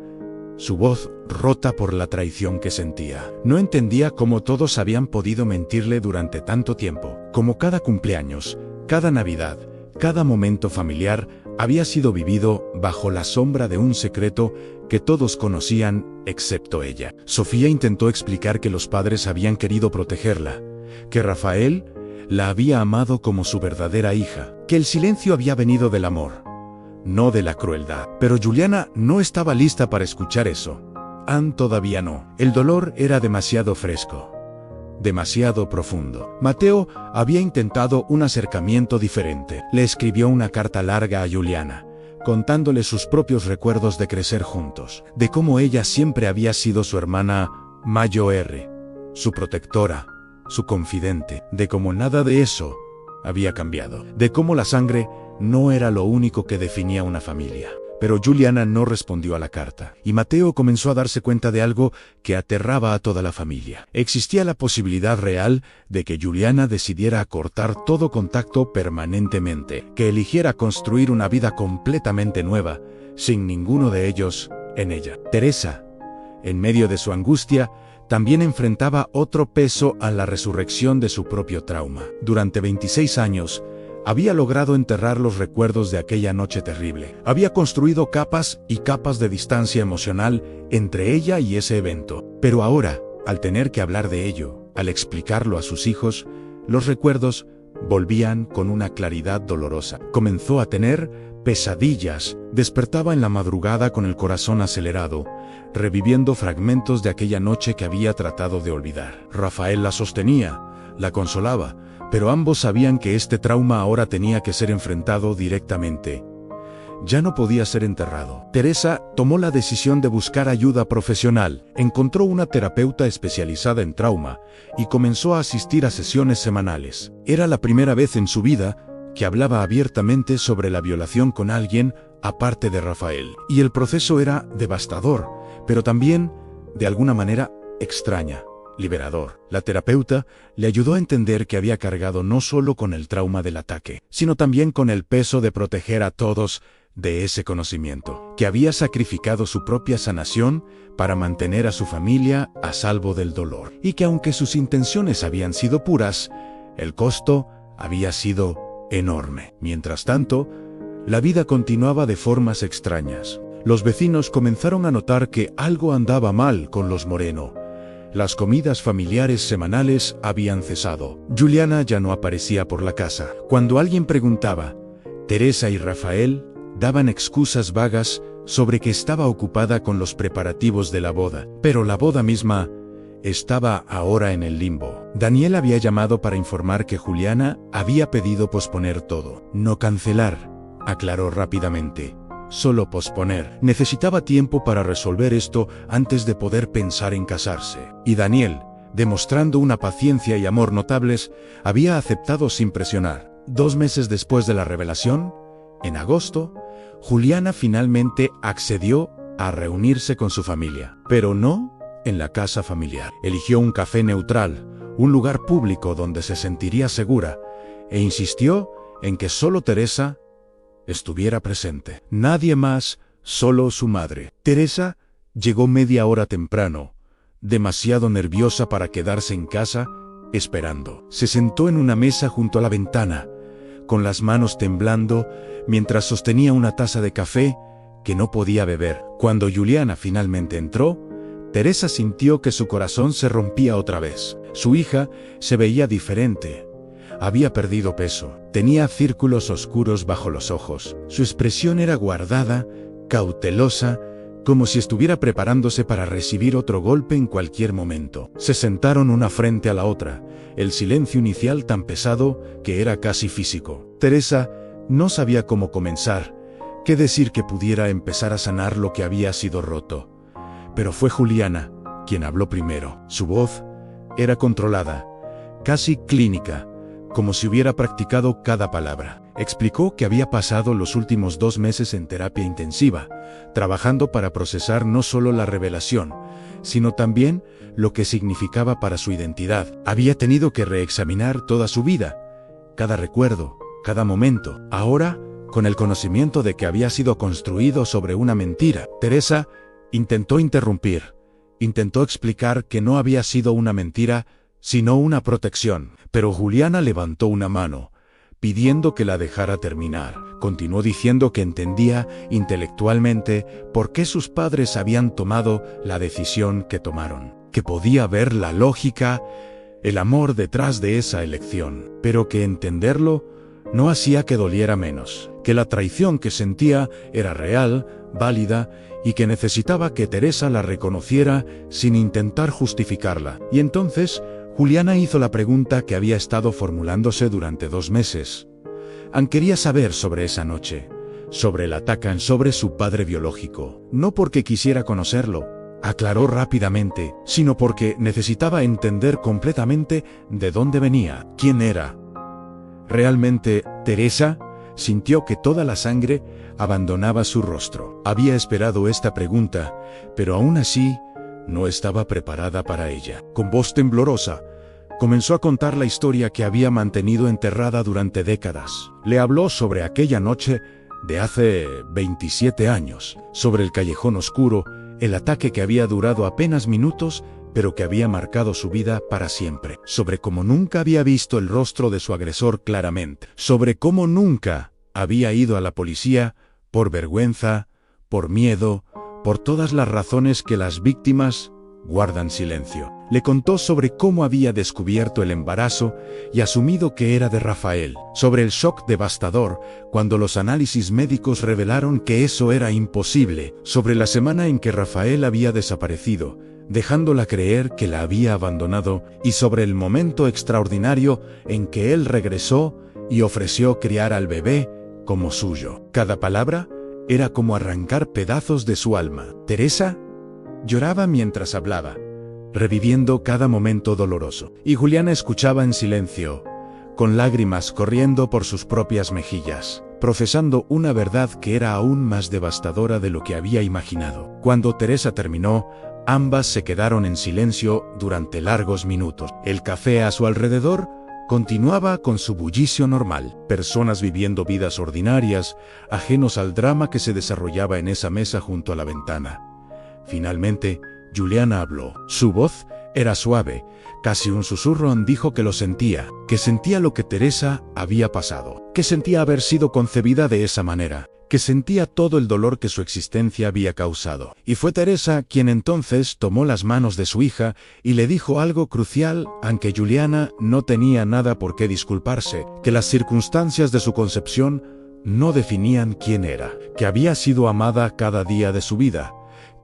su voz rota por la traición que sentía. No entendía cómo todos habían podido mentirle durante tanto tiempo, como cada cumpleaños, cada Navidad, cada momento familiar había sido vivido bajo la sombra de un secreto que todos conocían excepto ella. Sofía intentó explicar que los padres habían querido protegerla, que Rafael la había amado como su verdadera hija, que el silencio había venido del amor, no de la crueldad. Pero Juliana no estaba lista para escuchar eso. Anne todavía no. El dolor era demasiado fresco, demasiado profundo. Mateo había intentado un acercamiento diferente. Le escribió una carta larga a Juliana, contándole sus propios recuerdos de crecer juntos, de cómo ella siempre había sido su hermana mayor, su protectora, su confidente, de cómo nada de eso había cambiado, de cómo la sangre no era lo único que definía una familia. Pero Juliana no respondió a la carta, y Mateo comenzó a darse cuenta de algo que aterraba a toda la familia. Existía la posibilidad real de que Juliana decidiera cortar todo contacto permanentemente, que eligiera construir una vida completamente nueva, sin ninguno de ellos en ella. Teresa, en medio de su angustia, también enfrentaba otro peso a la resurrección de su propio trauma. Durante 26 años, había logrado enterrar los recuerdos de aquella noche terrible. Había construido capas y capas de distancia emocional entre ella y ese evento. Pero ahora, al tener que hablar de ello, al explicarlo a sus hijos, los recuerdos volvían con una claridad dolorosa. Comenzó a tener pesadillas, despertaba en la madrugada con el corazón acelerado, reviviendo fragmentos de aquella noche que había tratado de olvidar. Rafael la sostenía, la consolaba, pero ambos sabían que este trauma ahora tenía que ser enfrentado directamente. Ya no podía ser enterrado. Teresa tomó la decisión de buscar ayuda profesional. Encontró una terapeuta especializada en trauma y comenzó a asistir a sesiones semanales. Era la primera vez en su vida que hablaba abiertamente sobre la violación con alguien aparte de Rafael. Y el proceso era devastador, pero también, de alguna manera, extraña. Liberador. La terapeuta le ayudó a entender que había cargado no solo con el trauma del ataque, sino también con el peso de proteger a todos de ese conocimiento, que había sacrificado su propia sanación para mantener a su familia a salvo del dolor, y que aunque sus intenciones habían sido puras, el costo había sido enorme. Mientras tanto, la vida continuaba de formas extrañas. Los vecinos comenzaron a notar que algo andaba mal con los Moreno. Las comidas familiares semanales habían cesado. Juliana ya no aparecía por la casa. Cuando alguien preguntaba, Teresa y Rafael daban excusas vagas sobre que estaba ocupada con los preparativos de la boda. Pero la boda misma estaba ahora en el limbo. Daniel había llamado para informar que Juliana había pedido posponer todo. No cancelar, aclaró rápidamente. Solo posponer. Necesitaba tiempo para resolver esto antes de poder pensar en casarse. Y Daniel, demostrando una paciencia y amor notables, había aceptado sin presionar. 2 meses después de la revelación, en agosto, Juliana finalmente accedió a reunirse con su familia, pero no en la casa familiar. Eligió un café neutral, un lugar público donde se sentiría segura, e insistió en que solo Teresa estuviera presente. Nadie más, solo su madre. Teresa llegó media hora temprano, demasiado nerviosa para quedarse en casa, esperando. Se sentó en una mesa junto a la ventana, con las manos temblando, mientras sostenía una taza de café que no podía beber. Cuando Juliana finalmente entró, Teresa sintió que su corazón se rompía otra vez. Su hija se veía diferente. Había perdido peso, tenía círculos oscuros bajo los ojos. Su expresión era guardada, cautelosa, como si estuviera preparándose para recibir otro golpe en cualquier momento. Se sentaron una frente a la otra, el silencio inicial tan pesado que era casi físico. Teresa no sabía cómo comenzar, qué decir que pudiera empezar a sanar lo que había sido roto. Pero fue Juliana quien habló primero. Su voz era controlada, casi clínica, como si hubiera practicado cada palabra. Explicó que había pasado los últimos 2 meses en terapia intensiva, trabajando para procesar no solo la revelación, sino también lo que significaba para su identidad. Había tenido que reexaminar toda su vida, cada recuerdo, cada momento. Ahora, con el conocimiento de que había sido construido sobre una mentira, Teresa intentó interrumpir, intentó explicar que no había sido una mentira, sino una protección. Pero Juliana levantó una mano, pidiendo que la dejara terminar. Continuó diciendo que entendía intelectualmente por qué sus padres habían tomado la decisión que tomaron, que podía ver la lógica, el amor detrás de esa elección, pero que entenderlo no hacía que doliera menos, que la traición que sentía era real, válida, y que necesitaba que Teresa la reconociera sin intentar justificarla. Y entonces Juliana hizo la pregunta que había estado formulándose durante 2 meses. Anne quería saber sobre esa noche, sobre el ataque sobre su padre biológico. No porque quisiera conocerlo, aclaró rápidamente, sino porque necesitaba entender completamente de dónde venía, quién era. Realmente, Teresa sintió que toda la sangre abandonaba su rostro. Había esperado esta pregunta, pero aún así no estaba preparada para ella. Con voz temblorosa, comenzó a contar la historia que había mantenido enterrada durante décadas. Le habló sobre aquella noche de hace 27 años, sobre el callejón oscuro, el ataque que había durado apenas minutos, pero que había marcado su vida para siempre, sobre cómo nunca había visto el rostro de su agresor claramente, sobre cómo nunca había ido a la policía por vergüenza, por miedo, por todas las razones que las víctimas guardan silencio. Le contó sobre cómo había descubierto el embarazo y asumido que era de Rafael, sobre el shock devastador cuando los análisis médicos revelaron que eso era imposible, sobre la semana en que Rafael había desaparecido, dejándola creer que la había abandonado, y sobre el momento extraordinario en que él regresó y ofreció criar al bebé como suyo. Cada palabra era como arrancar pedazos de su alma. Teresa lloraba mientras hablaba, reviviendo cada momento doloroso. Y Juliana escuchaba en silencio, con lágrimas corriendo por sus propias mejillas, procesando una verdad que era aún más devastadora de lo que había imaginado. Cuando Teresa terminó, ambas se quedaron en silencio durante largos minutos. El café a su alrededor continuaba con su bullicio normal. Personas viviendo vidas ordinarias, ajenos al drama que se desarrollaba en esa mesa junto a la ventana. Finalmente, Juliana habló. Su voz era suave, casi un susurro. Dijo que lo sentía, que sentía lo que Teresa había pasado, que sentía haber sido concebida de esa manera, que sentía todo el dolor que su existencia había causado. Y fue Teresa quien entonces tomó las manos de su hija y le dijo algo crucial, aunque Juliana no tenía nada por qué disculparse, que las circunstancias de su concepción no definían quién era, que había sido amada cada día de su vida,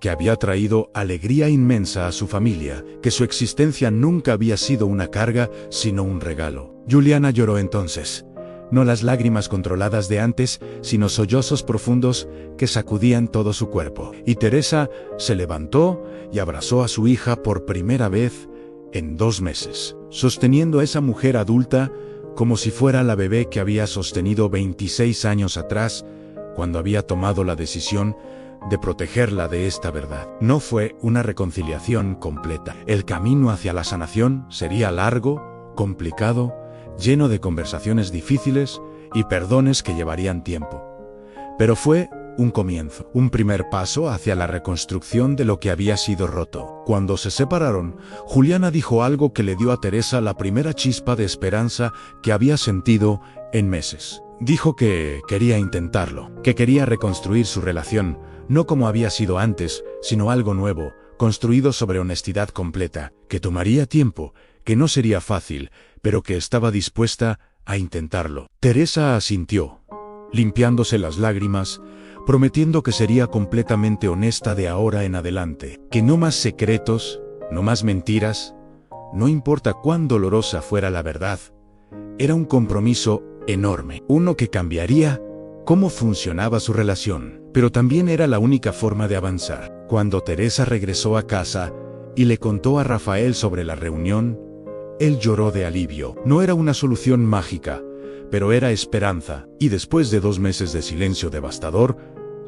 que había traído alegría inmensa a su familia, que su existencia nunca había sido una carga, sino un regalo. Juliana lloró entonces. No las lágrimas controladas de antes, sino sollozos profundos que sacudían todo su cuerpo. Y Teresa se levantó y abrazó a su hija por primera vez en 2 meses, sosteniendo a esa mujer adulta como si fuera la bebé que había sostenido 26 años atrás, cuando había tomado la decisión de protegerla de esta verdad. No fue una reconciliación completa. El camino hacia la sanación sería largo, complicado, lleno de conversaciones difíciles y perdones que llevarían tiempo. Pero fue un comienzo, un primer paso hacia la reconstrucción de lo que había sido roto. Cuando se separaron, Juliana dijo algo que le dio a Teresa la primera chispa de esperanza que había sentido en meses. Dijo que quería intentarlo, que quería reconstruir su relación, no como había sido antes, sino algo nuevo, construido sobre honestidad completa, que tomaría tiempo, que no sería fácil, pero que estaba dispuesta a intentarlo. Teresa asintió, limpiándose las lágrimas, prometiendo que sería completamente honesta de ahora en adelante, que no más secretos, no más mentiras, no importa cuán dolorosa fuera la verdad. Era un compromiso enorme, uno que cambiaría cómo funcionaba su relación, pero también era la única forma de avanzar. Cuando Teresa regresó a casa y le contó a Rafael sobre la reunión, él lloró de alivio. No era una solución mágica, pero era esperanza, y después de 2 meses de silencio devastador,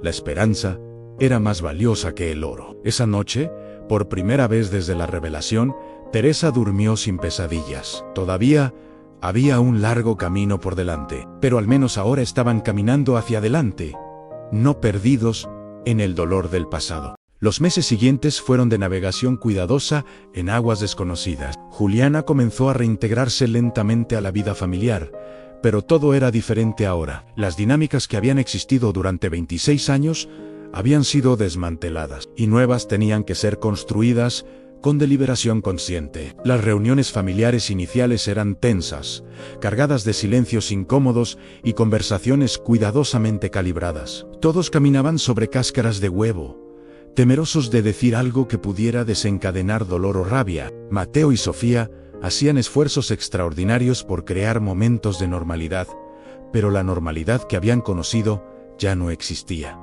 la esperanza era más valiosa que el oro. Esa noche, por primera vez desde la revelación, Teresa durmió sin pesadillas. Todavía había un largo camino por delante, pero al menos ahora estaban caminando hacia adelante, no perdidos en el dolor del pasado. Los meses siguientes fueron de navegación cuidadosa en aguas desconocidas. Juliana comenzó a reintegrarse lentamente a la vida familiar, pero todo era diferente ahora. Las dinámicas que habían existido durante 26 años habían sido desmanteladas, y nuevas tenían que ser construidas con deliberación consciente. Las reuniones familiares iniciales eran tensas, cargadas de silencios incómodos y conversaciones cuidadosamente calibradas. Todos caminaban sobre cáscaras de huevo, temerosos de decir algo que pudiera desencadenar dolor o rabia. Mateo y Sofía hacían esfuerzos extraordinarios por crear momentos de normalidad, pero la normalidad que habían conocido ya no existía.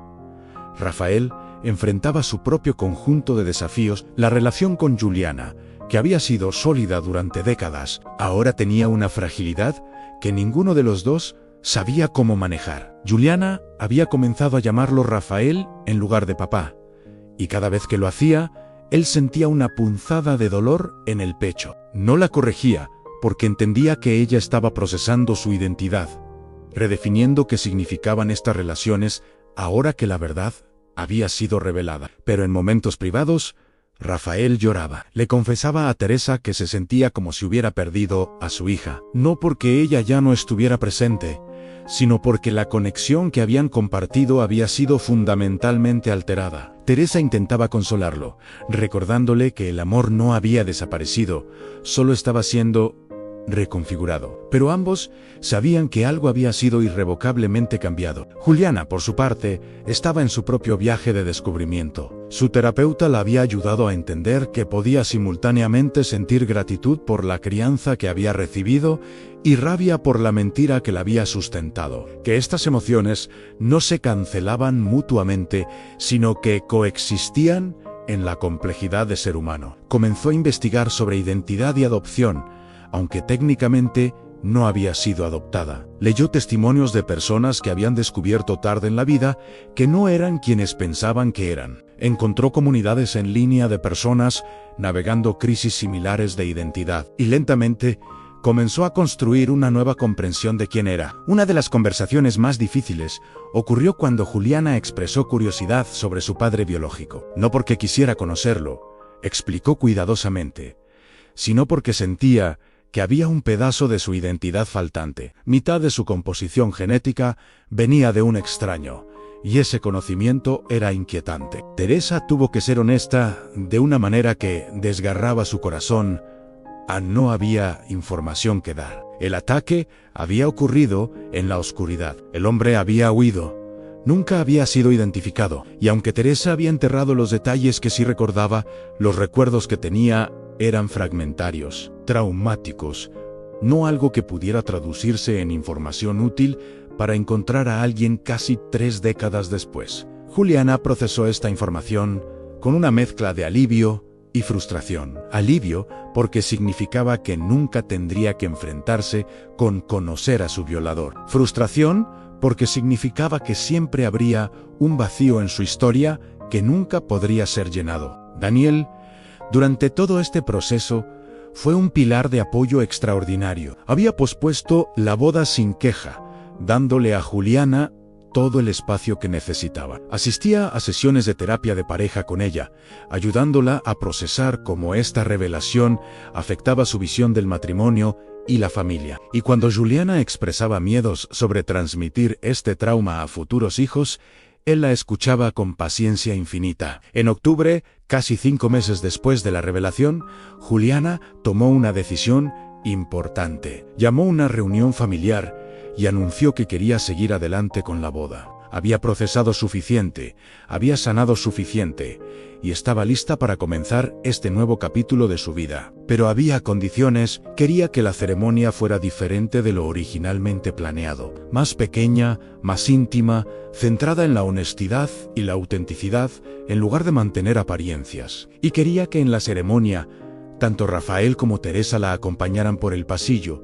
Rafael enfrentaba su propio conjunto de desafíos. La relación con Juliana, que había sido sólida durante décadas, ahora tenía una fragilidad que ninguno de los dos sabía cómo manejar. Juliana había comenzado a llamarlo Rafael en lugar de papá, y cada vez que lo hacía, él sentía una punzada de dolor en el pecho. No la corregía, porque entendía que ella estaba procesando su identidad, redefiniendo qué significaban estas relaciones ahora que la verdad había sido revelada. Pero en momentos privados, Rafael lloraba. Le confesaba a Teresa que se sentía como si hubiera perdido a su hija, no porque ella ya no estuviera presente, sino porque la conexión que habían compartido había sido fundamentalmente alterada. Teresa intentaba consolarlo, recordándole que el amor no había desaparecido, solo estaba siendo reconfigurado. Pero ambos sabían que algo había sido irrevocablemente cambiado. Juliana, por su parte, estaba en su propio viaje de descubrimiento. Su terapeuta la había ayudado a entender que podía simultáneamente sentir gratitud por la crianza que había recibido y rabia por la mentira que la había sustentado. Que estas emociones no se cancelaban mutuamente, sino que coexistían en la complejidad de ser humano. Comenzó a investigar sobre identidad y adopción, aunque técnicamente no había sido adoptada. Leyó testimonios de personas que habían descubierto tarde en la vida que no eran quienes pensaban que eran. Encontró comunidades en línea de personas navegando crisis similares de identidad, y lentamente comenzó a construir una nueva comprensión de quién era. Una de las conversaciones más difíciles ocurrió cuando Juliana expresó curiosidad sobre su padre biológico. No porque quisiera conocerlo, explicó cuidadosamente, sino porque sentía que había un pedazo de su identidad faltante. Mitad de su composición genética venía de un extraño, y ese conocimiento era inquietante. Teresa tuvo que ser honesta de una manera que desgarraba su corazón. No había información que dar. El ataque había ocurrido en la oscuridad. El hombre había huido. Nunca había sido identificado, y aunque Teresa había enterrado los detalles que sí recordaba, los recuerdos que tenía eran fragmentarios, traumáticos, no algo que pudiera traducirse en información útil para encontrar a alguien casi 3 décadas después. Juliana procesó esta información con una mezcla de alivio y frustración. Alivio porque significaba que nunca tendría que enfrentarse con conocer a su violador. Frustración porque significaba que siempre habría un vacío en su historia que nunca podría ser llenado. Daniel, durante todo este proceso, Fue un pilar de apoyo extraordinario. Había pospuesto la boda sin queja, dándole a Juliana todo el espacio que necesitaba. Asistía a sesiones de terapia de pareja con ella, ayudándola a procesar cómo esta revelación afectaba su visión del matrimonio y la familia. Y cuando Juliana expresaba miedos sobre transmitir este trauma a futuros hijos, él la escuchaba con paciencia infinita. En octubre, casi 5 meses después de la revelación, Juliana tomó una decisión importante. Llamó una reunión familiar y anunció que quería seguir adelante con la boda. Había procesado suficiente, había sanado suficiente, y estaba lista para comenzar este nuevo capítulo de su vida. Pero había condiciones. Quería que la ceremonia fuera diferente de lo originalmente planeado, más pequeña, más íntima, centrada en la honestidad y la autenticidad, en lugar de mantener apariencias. Y quería que en la ceremonia, tanto Rafael como Teresa la acompañaran por el pasillo,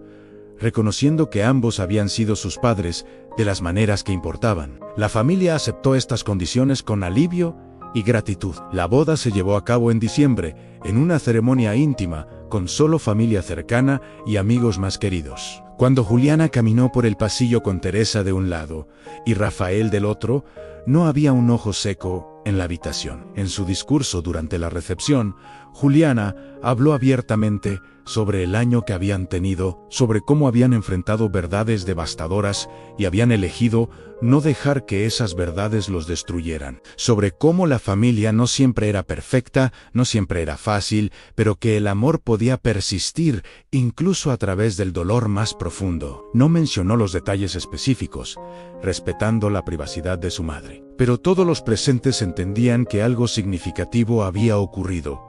reconociendo que ambos habían sido sus padres de las maneras que importaban. La familia aceptó estas condiciones con alivio y gratitud. La boda se llevó a cabo en diciembre, en una ceremonia íntima, con solo familia cercana y amigos más queridos. Cuando Juliana caminó por el pasillo con Teresa de un lado y Rafael del otro, no había un ojo seco en la habitación. En su discurso durante la recepción, Juliana habló abiertamente sobre el año que habían tenido, sobre cómo habían enfrentado verdades devastadoras y habían elegido no dejar que esas verdades los destruyeran, sobre cómo la familia no siempre era perfecta, no siempre era fácil, pero que el amor podía persistir incluso a través del dolor más profundo. No mencionó los detalles específicos, respetando la privacidad de su madre. Pero todos los presentes entendían que algo significativo había ocurrido,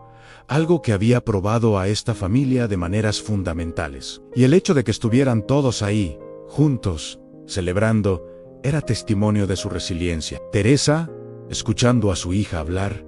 algo que había probado a esta familia de maneras fundamentales. Y el hecho de que estuvieran todos ahí, juntos, celebrando, era testimonio de su resiliencia. Teresa, escuchando a su hija hablar,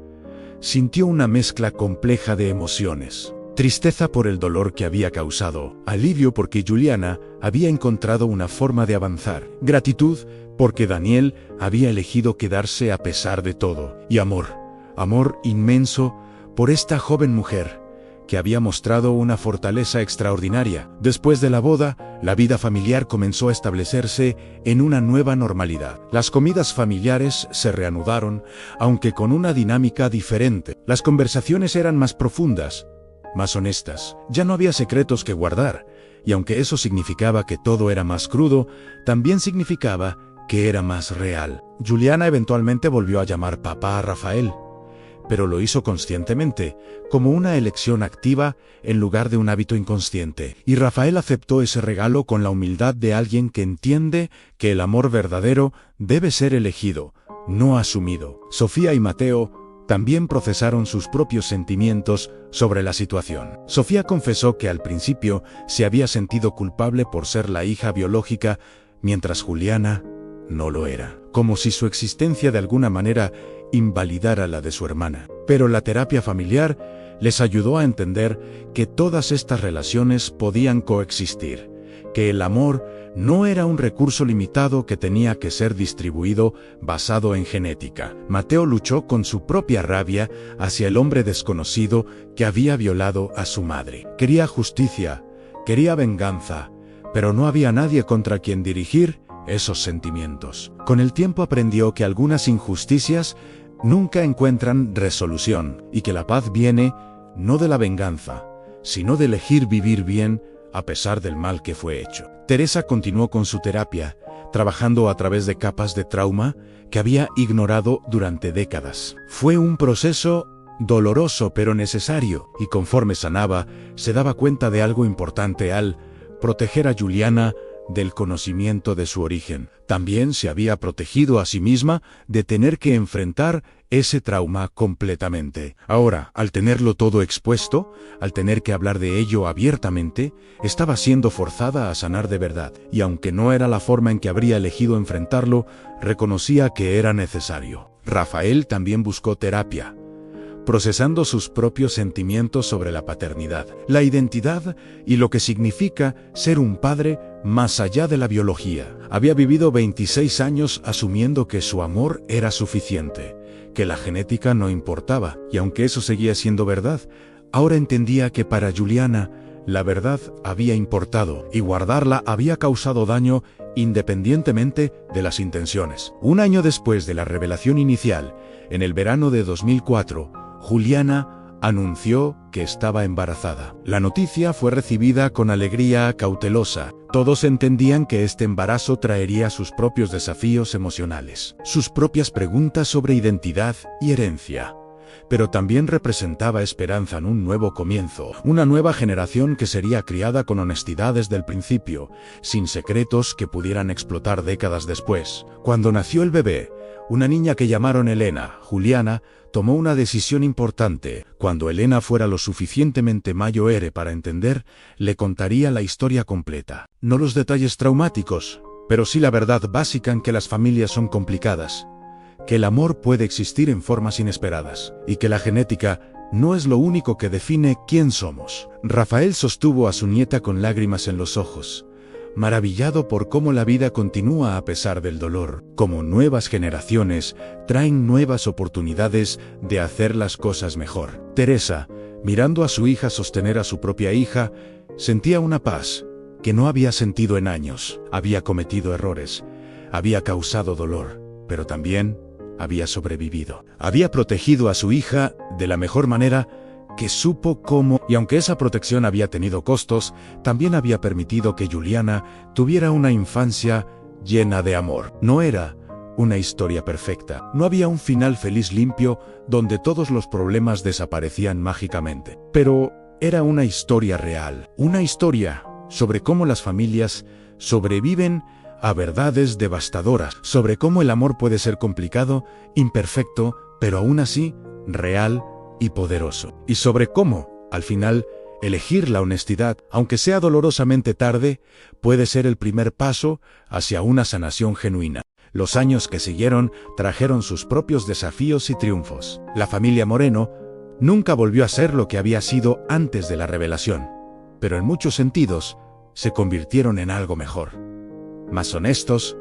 sintió una mezcla compleja de emociones. Tristeza por el dolor que había causado, alivio porque Juliana había encontrado una forma de avanzar, gratitud porque Daniel había elegido quedarse a pesar de todo, y amor inmenso por esta joven mujer, que había mostrado una fortaleza extraordinaria. Después de la boda, la vida familiar comenzó a establecerse en una nueva normalidad. Las comidas familiares se reanudaron, aunque con una dinámica diferente. Las conversaciones eran más profundas, más honestas. Ya no había secretos que guardar, y aunque eso significaba que todo era más crudo, también significaba que era más real. Juliana eventualmente volvió a llamar papá a Rafael, pero lo hizo conscientemente, como una elección activa en lugar de un hábito inconsciente. Y Rafael aceptó ese regalo con la humildad de alguien que entiende que el amor verdadero debe ser elegido, no asumido. Sofía y Mateo también procesaron sus propios sentimientos sobre la situación. Sofía confesó que al principio se había sentido culpable por ser la hija biológica, mientras Juliana no lo era, como si su existencia de alguna manera invalidara la de su hermana. Pero la terapia familiar les ayudó a entender que todas estas relaciones podían coexistir, que el amor no era un recurso limitado que tenía que ser distribuido basado en genética. Mateo luchó con su propia rabia hacia el hombre desconocido que había violado a su madre. Quería justicia, quería venganza, pero no había nadie contra quien dirigir esos sentimientos. Con el tiempo aprendió que algunas injusticias nunca encuentran resolución y que la paz viene no de la venganza, sino de elegir vivir bien a pesar del mal que fue hecho. Teresa continuó con su terapia, trabajando a través de capas de trauma que había ignorado durante décadas. Fue un proceso doloroso pero necesario, y conforme sanaba, se daba cuenta de algo importante al proteger a Juliana del conocimiento de su origen. También se había protegido a sí misma de tener que enfrentar ese trauma completamente. Ahora, al tenerlo todo expuesto, al tener que hablar de ello abiertamente, estaba siendo forzada a sanar de verdad. Y aunque no era la forma en que habría elegido enfrentarlo, reconocía que era necesario. Rafael también buscó terapia, procesando sus propios sentimientos sobre la paternidad, la identidad y lo que significa ser un padre más allá de la biología. Había vivido 26 años asumiendo que su amor era suficiente, que la genética no importaba, y aunque eso seguía siendo verdad, ahora entendía que para Juliana La verdad había importado y guardarla había causado daño independientemente de las intenciones. Un año después de la revelación inicial, en el verano de 2004, Juliana anunció que estaba embarazada. La noticia fue recibida con alegría cautelosa. Todos entendían que este embarazo traería sus propios desafíos emocionales, sus propias preguntas sobre identidad y herencia. Pero también representaba esperanza en un nuevo comienzo, una nueva generación que sería criada con honestidad desde el principio, sin secretos que pudieran explotar décadas después. Cuando nació el bebé, una niña que llamaron Elena, Juliana, tomó una decisión importante. Cuando Elena fuera lo suficientemente mayor para entender, le contaría la historia completa. No los detalles traumáticos, pero sí la verdad básica en que las familias son complicadas, que el amor puede existir en formas inesperadas, y que la genética no es lo único que define quién somos. Rafael sostuvo a su nieta con lágrimas en los ojos, maravillado por cómo la vida continúa a pesar del dolor, como nuevas generaciones traen nuevas oportunidades de hacer las cosas mejor. Teresa, mirando a su hija sostener a su propia hija, sentía una paz que no había sentido en años. Había cometido errores, había causado dolor, pero también había sobrevivido. Había protegido a su hija de la mejor manera que supo cómo, y aunque esa protección había tenido costos, también había permitido que Juliana tuviera una infancia llena de amor. No era una historia perfecta, no había un final feliz limpio donde todos los problemas desaparecían mágicamente, pero era una historia real, una historia sobre cómo las familias sobreviven a verdades devastadoras, sobre cómo el amor puede ser complicado, imperfecto, pero aún así real y poderoso. Y sobre cómo, al final, elegir la honestidad, aunque sea dolorosamente tarde, puede ser el primer paso hacia una sanación genuina. Los años que siguieron trajeron sus propios desafíos y triunfos. La familia Moreno nunca volvió a ser lo que había sido antes de la revelación, pero en muchos sentidos se convirtieron en algo mejor. Más honestos,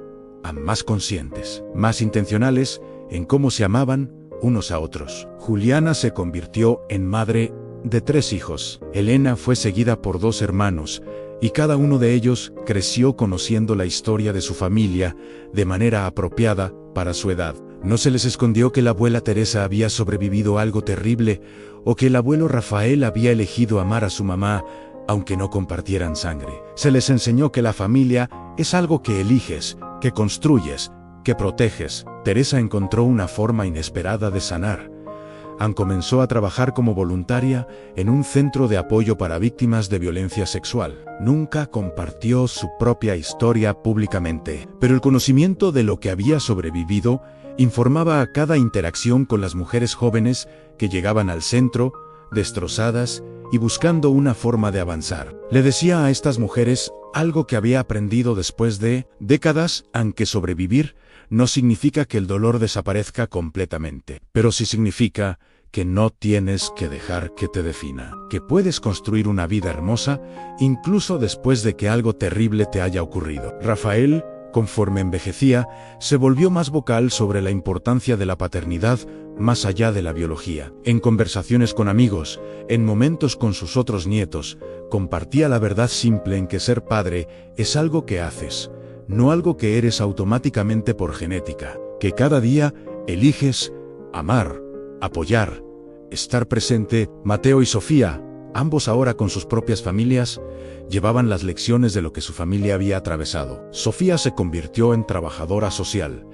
más conscientes, más intencionales en cómo se amaban unos a otros. Juliana se convirtió en madre de 3 hijos. Elena fue seguida por 2 hermanos, y cada uno de ellos creció conociendo la historia de su familia de manera apropiada para su edad. No se les escondió que la abuela Teresa había sobrevivido a algo terrible, o que el abuelo Rafael había elegido amar a su mamá, aunque no compartieran sangre. Se les enseñó que la familia es algo que eliges, que construyes, que proteges. Teresa encontró una forma inesperada de sanar. Ann comenzó a trabajar como voluntaria en un centro de apoyo para víctimas de violencia sexual. Nunca compartió su propia historia públicamente, pero el conocimiento de lo que había sobrevivido informaba a cada interacción con las mujeres jóvenes que llegaban al centro, destrozadas y buscando una forma de avanzar. Le decía a estas mujeres algo que había aprendido después de décadas, aunque sobrevivir no significa que el dolor desaparezca completamente, pero sí significa que no tienes que dejar que te defina, que puedes construir una vida hermosa incluso después de que algo terrible te haya ocurrido. Rafael, conforme envejecía, se volvió más vocal sobre la importancia de la paternidad más allá de la biología. En conversaciones con amigos, en momentos con sus otros nietos, compartía la verdad simple en que ser padre es algo que haces, no algo que eres automáticamente por genética, que cada día eliges amar, apoyar, estar presente. Mateo y Sofía, ambos ahora con sus propias familias, llevaban las lecciones de lo que su familia había atravesado. Sofía se convirtió en trabajadora social,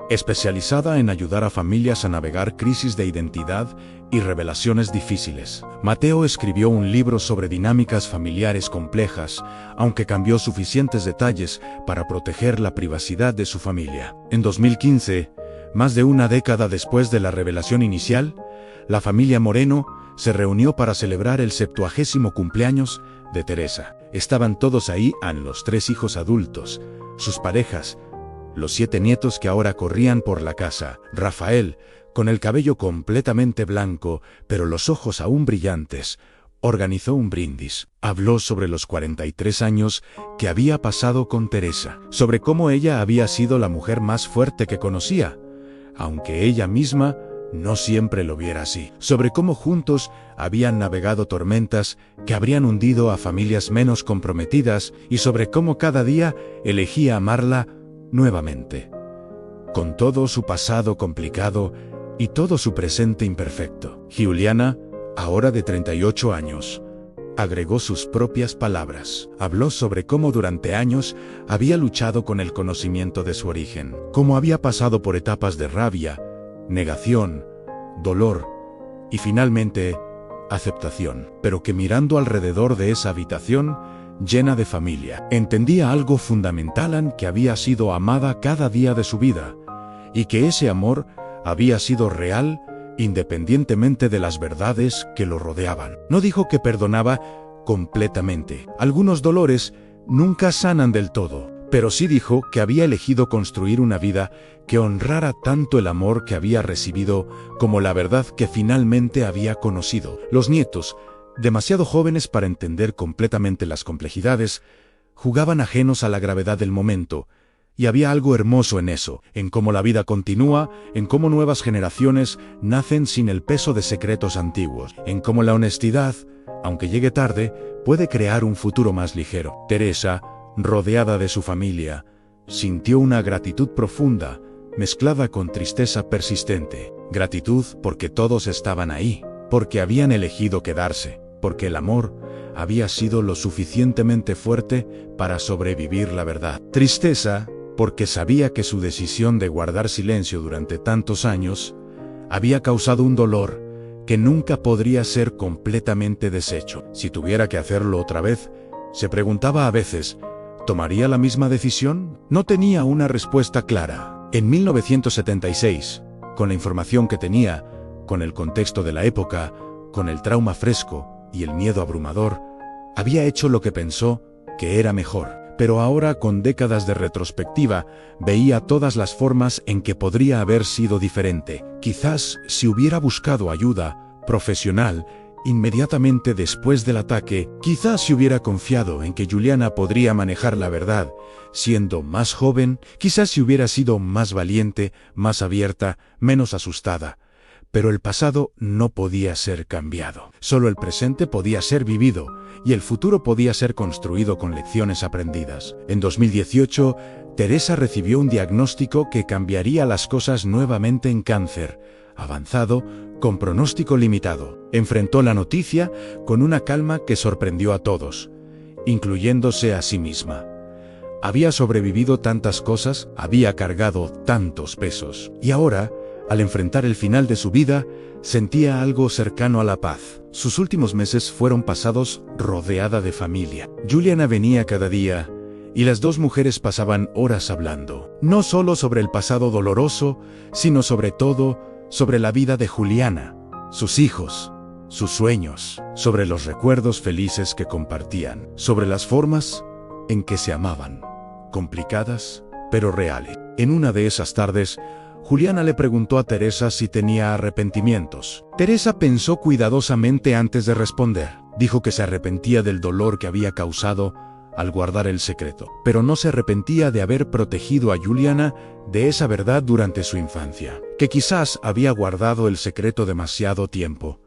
especializada en ayudar a familias a navegar crisis de identidad y revelaciones difíciles. Mateo escribió un libro sobre dinámicas familiares complejas, aunque cambió suficientes detalles para proteger la privacidad de su familia. En 2015, más de una década después de la revelación inicial, la familia Moreno se reunió para celebrar el 70º cumpleaños de Teresa. Estaban todos ahí, los 3 hijos adultos, sus parejas, los 7 nietos que ahora corrían por la casa. Rafael, con el cabello completamente blanco, pero los ojos aún brillantes, organizó un brindis. Habló sobre los 43 años que había pasado con Teresa, sobre cómo ella había sido la mujer más fuerte que conocía, aunque ella misma no siempre lo viera así, sobre cómo juntos habían navegado tormentas que habrían hundido a familias menos comprometidas y sobre cómo cada día elegía amarla nuevamente, con todo su pasado complicado y todo su presente imperfecto. Giuliana, ahora de 38 años, agregó sus propias palabras. Habló sobre cómo durante años había luchado con el conocimiento de su origen, cómo había pasado por etapas de rabia, negación, dolor y finalmente aceptación, pero que mirando alrededor de esa habitación llena de familia, entendía algo fundamental, que había sido amada cada día de su vida y que ese amor había sido real independientemente de las verdades que lo rodeaban. No dijo que perdonaba completamente. Algunos dolores nunca sanan del todo, pero sí dijo que había elegido construir una vida que honrara tanto el amor que había recibido como la verdad que finalmente había conocido. Los nietos, demasiado jóvenes para entender completamente las complejidades, jugaban ajenos a la gravedad del momento, y había algo hermoso en eso, en cómo la vida continúa, en cómo nuevas generaciones nacen sin el peso de secretos antiguos, en cómo la honestidad, aunque llegue tarde, puede crear un futuro más ligero. Teresa, rodeada de su familia, sintió una gratitud profunda, mezclada con tristeza persistente. Gratitud porque todos estaban ahí, porque habían elegido quedarse, porque el amor había sido lo suficientemente fuerte para sobrevivir la verdad. Tristeza porque sabía que su decisión de guardar silencio durante tantos años había causado un dolor que nunca podría ser completamente deshecho. Si tuviera que hacerlo otra vez, se preguntaba a veces, ¿tomaría la misma decisión? No tenía una respuesta clara. En 1976, con la información que tenía, con el contexto de la época, con el trauma fresco y el miedo abrumador, había hecho lo que pensó que era mejor. Pero ahora, con décadas de retrospectiva, veía todas las formas en que podría haber sido diferente. Quizás si hubiera buscado ayuda profesional inmediatamente después del ataque, quizás si hubiera confiado en que Giuliana podría manejar la verdad, siendo más joven, quizás si hubiera sido más valiente, más abierta, menos asustada. Pero el pasado no podía ser cambiado. Solo el presente podía ser vivido, y el futuro podía ser construido con lecciones aprendidas. En 2018, Teresa recibió un diagnóstico que cambiaría las cosas nuevamente en cáncer avanzado, con pronóstico limitado. Enfrentó la noticia con una calma que sorprendió a todos, incluyéndose a sí misma. Había sobrevivido tantas cosas, había cargado tantos pesos, y ahora, al enfrentar el final de su vida, sentía algo cercano a la paz. Sus últimos meses fueron pasados rodeada de familia. Giuliana venía cada día, y las dos mujeres pasaban horas hablando, no solo sobre el pasado doloroso, sino sobre todo sobre la vida de Giuliana, sus hijos, sus sueños, sobre los recuerdos felices que compartían, sobre las formas en que se amaban, complicadas pero reales. En una de esas tardes, Giuliana le preguntó a Teresa si tenía arrepentimientos. Teresa pensó cuidadosamente antes de responder. Dijo que se arrepentía del dolor que había causado al guardar el secreto, pero no se arrepentía de haber protegido a Giuliana de esa verdad durante su infancia, que quizás había guardado el secreto demasiado tiempo,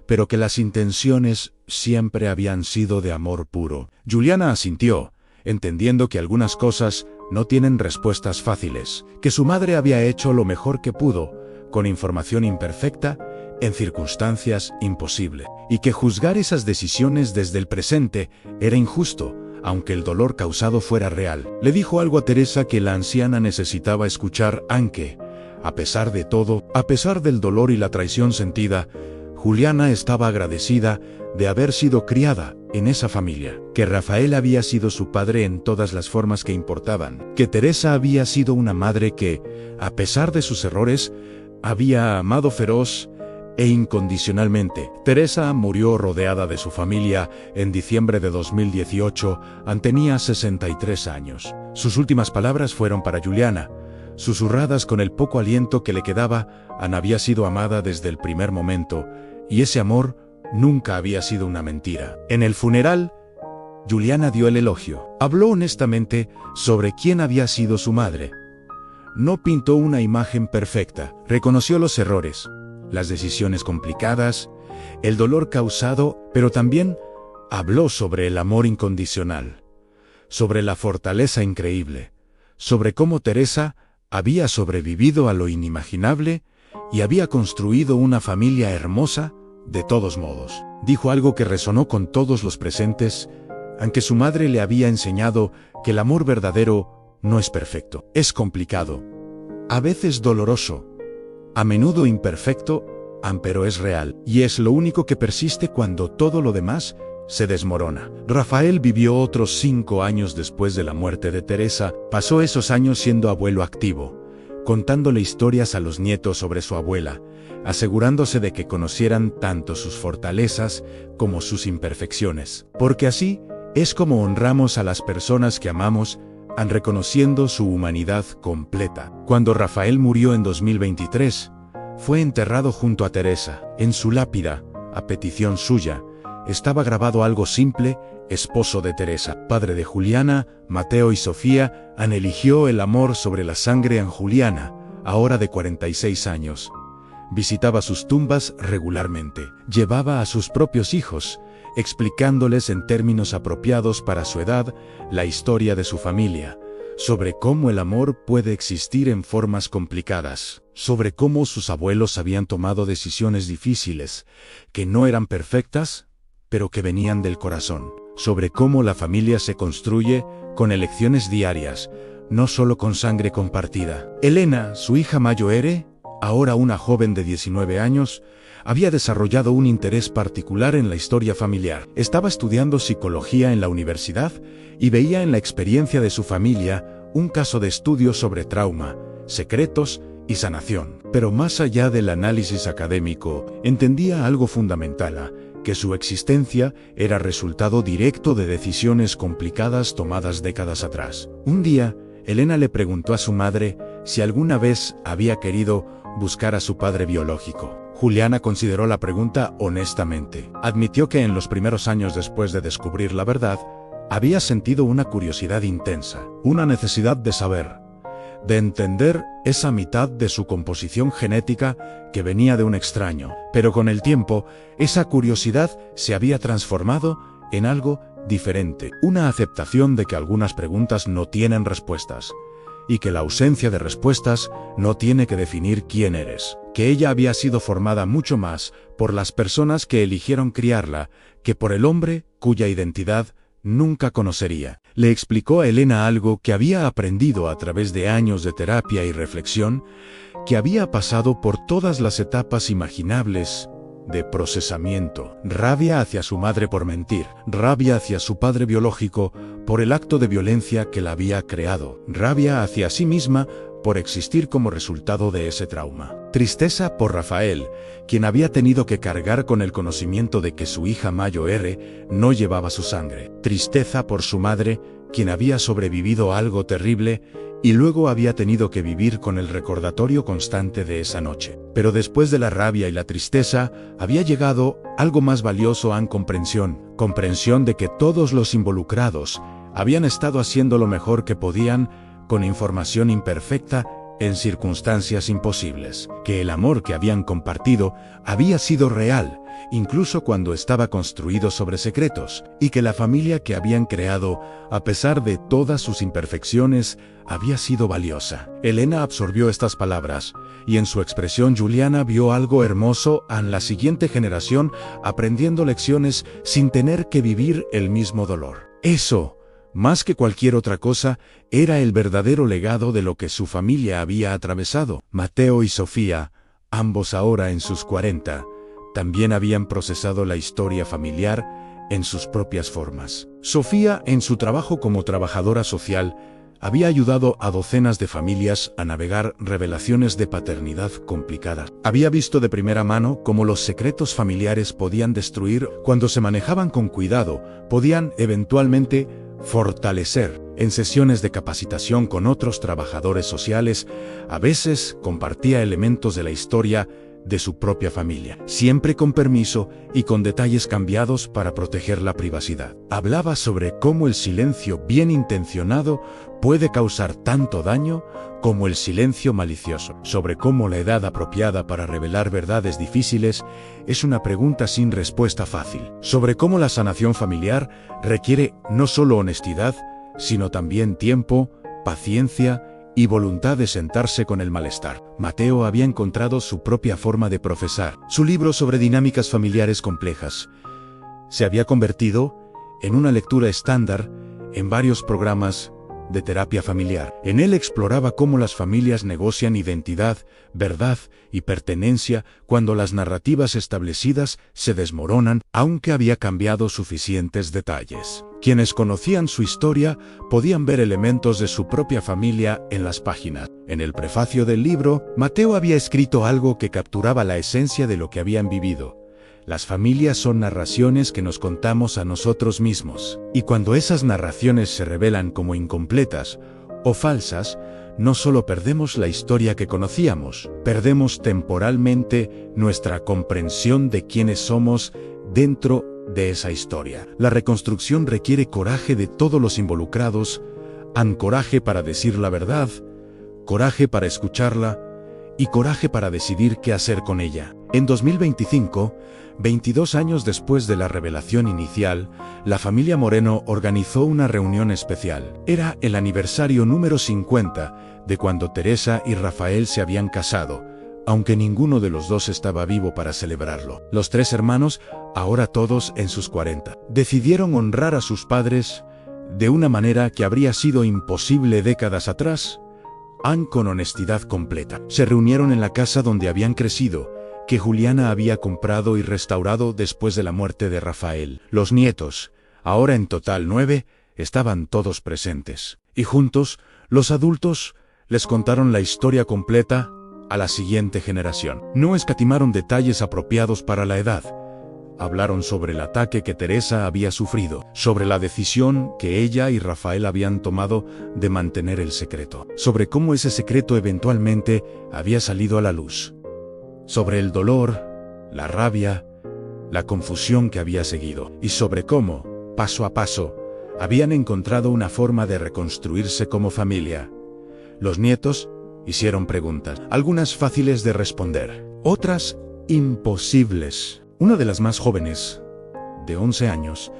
pero que las intenciones siempre habían sido de amor puro. Giuliana asintió, entendiendo que algunas cosas no tienen respuestas fáciles, que su madre había hecho lo mejor que pudo, con información imperfecta, en circunstancias imposibles, y que juzgar esas decisiones desde el presente era injusto, aunque el dolor causado fuera real. Le dijo algo a Teresa que la anciana necesitaba escuchar, aunque, a pesar de todo, a pesar del dolor y la traición sentida, Giuliana estaba agradecida de haber sido criada en esa familia, que Rafael había sido su padre en todas las formas que importaban, que Teresa había sido una madre que, a pesar de sus errores, había amado feroz e incondicionalmente. Teresa murió rodeada de su familia en diciembre de 2018, tenía 63 años. Sus últimas palabras fueron para Giuliana, susurradas con el poco aliento que le quedaba. Había sido amada desde el primer momento, y ese amor nunca había sido una mentira. En el funeral, Giuliana dio el elogio. Habló honestamente sobre quién había sido su madre. No pintó una imagen perfecta, reconoció los errores, las decisiones complicadas, el dolor causado, pero también habló sobre el amor incondicional, sobre la fortaleza increíble, sobre cómo Teresa había sobrevivido a lo inimaginable y había construido una familia hermosa de todos modos. Dijo algo que resonó con todos los presentes, aunque su madre le había enseñado que el amor verdadero no es perfecto. Es complicado, a veces doloroso, a menudo imperfecto, pero es real, y es lo único que persiste cuando todo lo demás se desmorona. Rafael vivió otros 5 años después de la muerte de Teresa. Pasó esos años siendo abuelo activo, contándole historias a los nietos sobre su abuela, asegurándose de que conocieran tanto sus fortalezas como sus imperfecciones. Porque así es como honramos a las personas que amamos, reconociendo su humanidad completa. Cuando Rafael murió en 2023, fue enterrado junto a Teresa. En su lápida, a petición suya, estaba grabado algo simple: esposo de Teresa, padre de Juliana, Mateo y Sofía, eligió el amor sobre la sangre en Juliana, ahora de 46 años. Visitaba sus tumbas regularmente. Llevaba a sus propios hijos, explicándoles en términos apropiados para su edad la historia de su familia, sobre cómo el amor puede existir en formas complicadas, sobre cómo sus abuelos habían tomado decisiones difíciles, que no eran perfectas, pero que venían del corazón, sobre cómo la familia se construye con elecciones diarias, no solo con sangre compartida. Elena, su hija mayor, ahora una joven de 19 años, había desarrollado un interés particular en la historia familiar. Estaba estudiando psicología en la universidad y veía en la experiencia de su familia un caso de estudio sobre trauma, secretos y sanación. Pero más allá del análisis académico, entendía algo fundamental: que su existencia era resultado directo de decisiones complicadas tomadas décadas atrás. Un día, Elena le preguntó a su madre si alguna vez había querido buscar a su padre biológico. Juliana consideró la pregunta honestamente. Admitió que en los primeros años después de descubrir la verdad, había sentido una curiosidad intensa, una necesidad de saber, de entender esa mitad de su composición genética que venía de un extraño. Pero con el tiempo, esa curiosidad se había transformado en algo diferente, una aceptación de que algunas preguntas no tienen respuestas, y que la ausencia de respuestas no tiene que definir quién eres, que ella había sido formada mucho más por las personas que eligieron criarla que por el hombre cuya identidad nunca conocería. Le explicó a Elena algo que había aprendido a través de años de terapia y reflexión, que había pasado por todas las etapas imaginables de procesamiento. Rabia hacia su madre por mentir, rabia hacia su padre biológico por el acto de violencia que la había creado, rabia hacia sí misma por existir como resultado de ese trauma. Tristeza por Rafael, quien había tenido que cargar con el conocimiento de que su hija mayor no llevaba su sangre. Tristeza por su madre, quien había sobrevivido a algo terrible y luego había tenido que vivir con el recordatorio constante de esa noche. Pero después de la rabia y la tristeza, había llegado algo más valioso: comprensión de que todos los involucrados habían estado haciendo lo mejor que podían con información imperfecta en circunstancias imposibles, que el amor que habían compartido había sido real, incluso cuando estaba construido sobre secretos, y que la familia que habían creado, a pesar de todas sus imperfecciones, había sido valiosa. Elena absorbió estas palabras, y en su expresión Juliana vio algo hermoso en la siguiente generación aprendiendo lecciones sin tener que vivir el mismo dolor. Eso, más que cualquier otra cosa, era el verdadero legado de lo que su familia había atravesado. Mateo y Sofía, ambos ahora en sus 40, también habían procesado la historia familiar en sus propias formas. Sofía, en su trabajo como trabajadora social, había ayudado a docenas de familias a navegar revelaciones de paternidad complicadas. Había visto de primera mano cómo los secretos familiares podían destruir cuando se manejaban con cuidado, podían eventualmente fortalecer. En sesiones de capacitación con otros trabajadores sociales, a veces compartía elementos de la historia de su propia familia, siempre con permiso y con detalles cambiados para proteger la privacidad. Hablaba sobre cómo el silencio bien intencionado puede causar tanto daño como el silencio malicioso. Sobre cómo la edad apropiada para revelar verdades difíciles es una pregunta sin respuesta fácil. Sobre cómo la sanación familiar requiere no solo honestidad, sino también tiempo, paciencia y voluntad de sentarse con el malestar. Mateo había encontrado su propia forma de profesar. Su libro sobre dinámicas familiares complejas se había convertido en una lectura estándar en varios programas de terapia familiar. En él exploraba cómo las familias negocian identidad, verdad y pertenencia cuando las narrativas establecidas se desmoronan, aunque había cambiado suficientes detalles. Quienes conocían su historia podían ver elementos de su propia familia en las páginas. En el prefacio del libro, Mateo había escrito algo que capturaba la esencia de lo que habían vivido. Las familias son narraciones que nos contamos a nosotros mismos. Y cuando esas narraciones se revelan como incompletas o falsas, no solo perdemos la historia que conocíamos, perdemos temporalmente nuestra comprensión de quiénes somos dentro de esa historia. La reconstrucción requiere coraje de todos los involucrados, coraje para decir la verdad, coraje para escucharla y coraje para decidir qué hacer con ella. En 2025, 22 años después de la revelación inicial, la familia Moreno organizó una reunión especial. Era el aniversario número 50 de cuando Teresa y Rafael se habían casado, aunque ninguno de los dos estaba vivo para celebrarlo. Los tres hermanos, ahora todos en sus 40, decidieron honrar a sus padres de una manera que habría sido imposible décadas atrás, con honestidad completa. Se reunieron en la casa donde habían crecido, que Juliana había comprado y restaurado después de la muerte de Rafael. Los nietos, ahora en total 9, estaban todos presentes. Y juntos, los adultos les contaron la historia completa a la siguiente generación. No escatimaron detalles apropiados para la edad. Hablaron sobre el ataque que Teresa había sufrido, sobre la decisión que ella y Rafael habían tomado de mantener el secreto, sobre cómo ese secreto eventualmente había salido a la luz, sobre el dolor, la rabia, la confusión que había seguido, y sobre cómo, paso a paso, habían encontrado una forma de reconstruirse como familia. Los nietos hicieron preguntas, algunas fáciles de responder, otras imposibles. Una de las más jóvenes, de 11 años,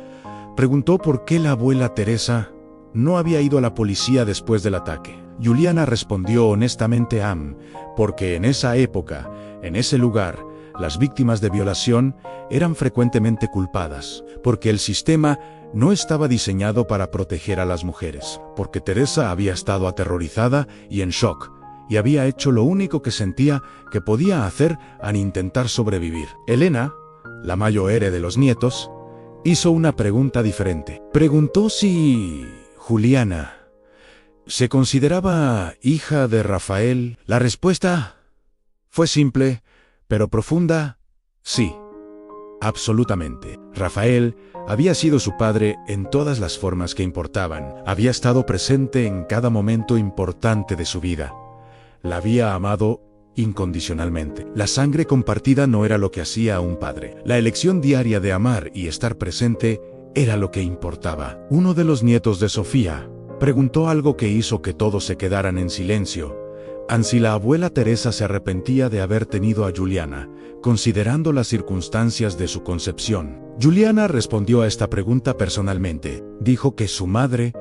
preguntó por qué la abuela Teresa no había ido a la policía después del ataque. Juliana respondió honestamente porque en esa época, en ese lugar, las víctimas de violación eran frecuentemente culpadas, porque el sistema no estaba diseñado para proteger a las mujeres, porque Teresa había estado aterrorizada y en shock, y había hecho lo único que sentía que podía hacer al intentar sobrevivir. Elena, la mayor de los nietos, hizo una pregunta diferente. Preguntó si Juliana se consideraba hija de Rafael. La respuesta fue simple, pero profunda: sí, absolutamente. Rafael había sido su padre en todas las formas que importaban. Había estado presente en cada momento importante de su vida. La había amado incondicionalmente. La sangre compartida no era lo que hacía a un padre. La elección diaria de amar y estar presente era lo que importaba. Uno de los nietos de Sofía preguntó algo que hizo que todos se quedaran en silencio: si la abuela Teresa se arrepentía de haber tenido a Juliana, considerando las circunstancias de su concepción. Juliana respondió a esta pregunta personalmente. Dijo que su madre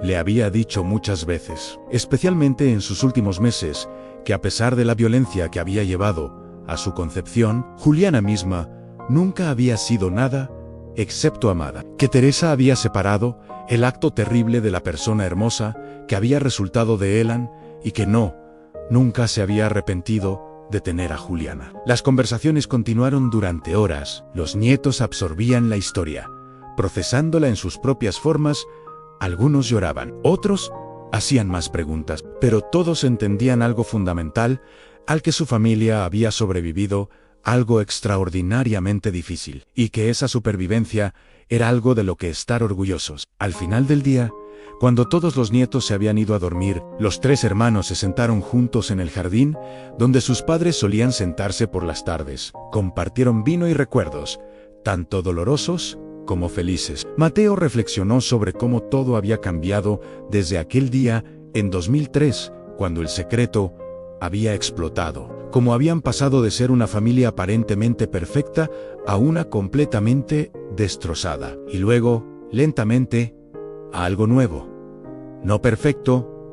le había dicho muchas veces, especialmente en sus últimos meses, que a pesar de la violencia que había llevado a su concepción, Juliana misma nunca había sido nada excepto amada. Que Teresa había separado el acto terrible de la persona hermosa que había resultado de Elan y que nunca se había arrepentido de tener a Juliana. Las conversaciones continuaron durante horas. Los nietos absorbían la historia, procesándola en sus propias formas. Algunos lloraban, otros hacían más preguntas, pero todos entendían algo fundamental: al que su familia había sobrevivido algo extraordinariamente difícil, y que esa supervivencia era algo de lo que estar orgullosos. Al final del día, cuando todos los nietos se habían ido a dormir, los tres hermanos se sentaron juntos en el jardín, donde sus padres solían sentarse por las tardes. Compartieron vino y recuerdos, tanto dolorosos como felices. Mateo reflexionó sobre cómo todo había cambiado desde aquel día en 2003, cuando el secreto había explotado. Cómo habían pasado de ser una familia aparentemente perfecta a una completamente destrozada. Y luego, lentamente, a algo nuevo. No perfecto,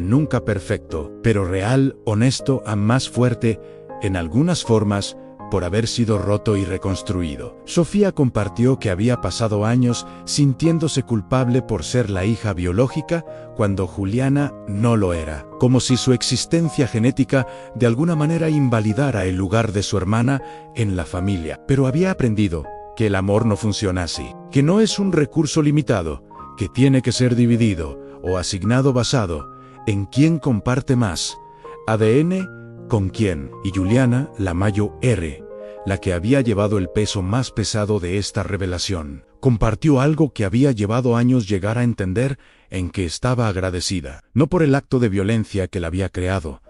nunca perfecto, pero real, honesto, más fuerte, en algunas formas, por haber sido roto y reconstruido. Sofía compartió que había pasado años sintiéndose culpable por ser la hija biológica cuando Juliana no lo era, como si su existencia genética de alguna manera invalidara el lugar de su hermana en la familia. Pero había aprendido que el amor no funciona así, que no es un recurso limitado, que tiene que ser dividido o asignado basado en quién comparte más ADN con quién. Y Juliana, la Mayo R, la que había llevado el peso más pesado de esta revelación, compartió algo que había llevado años llegar a entender, en que estaba agradecida, no por el acto de violencia que la había creado,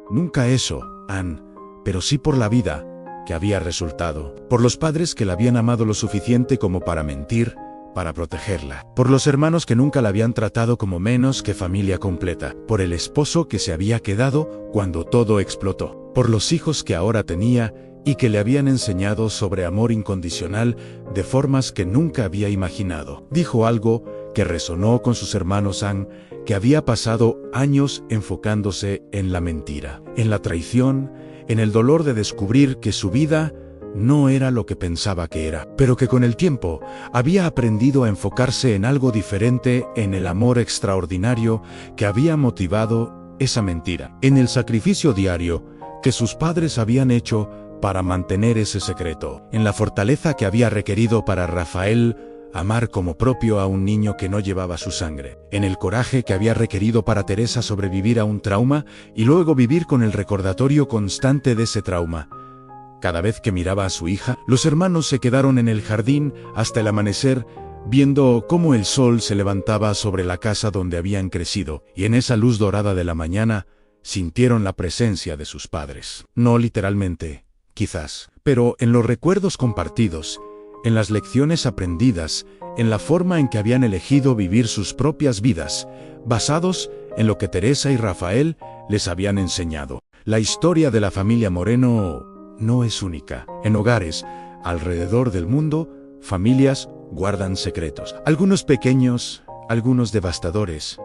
nunca eso, Anne, pero sí por la vida que había resultado, por los padres que la habían amado lo suficiente como para mentir, para protegerla, por los hermanos que nunca la habían tratado como menos que familia completa, por el esposo que se había quedado cuando todo explotó, por los hijos que ahora tenía y que le habían enseñado sobre amor incondicional de formas que nunca había imaginado. Dijo algo que resonó con sus hermanos Anne, que había pasado años enfocándose en la mentira, en la traición, en el dolor de descubrir que su vida no era lo que pensaba que era, pero que con el tiempo había aprendido a enfocarse en algo diferente, en el amor extraordinario que había motivado esa mentira, en el sacrificio diario que sus padres habían hecho para mantener ese secreto, en la fortaleza que había requerido para Rafael amar como propio a un niño que no llevaba su sangre, en el coraje que había requerido para Teresa sobrevivir a un trauma y luego vivir con el recordatorio constante de ese trauma. Cada vez que miraba a su hija, los hermanos se quedaron en el jardín hasta el amanecer, viendo cómo el sol se levantaba sobre la casa donde habían crecido, y en esa luz dorada de la mañana sintieron la presencia de sus padres. No literalmente, quizás, pero en los recuerdos compartidos, en las lecciones aprendidas, en la forma en que habían elegido vivir sus propias vidas, basados en lo que Teresa y Rafael les habían enseñado. La historia de la familia Moreno no es única. En hogares alrededor del mundo, familias guardan secretos. Algunos pequeños, algunos devastadores,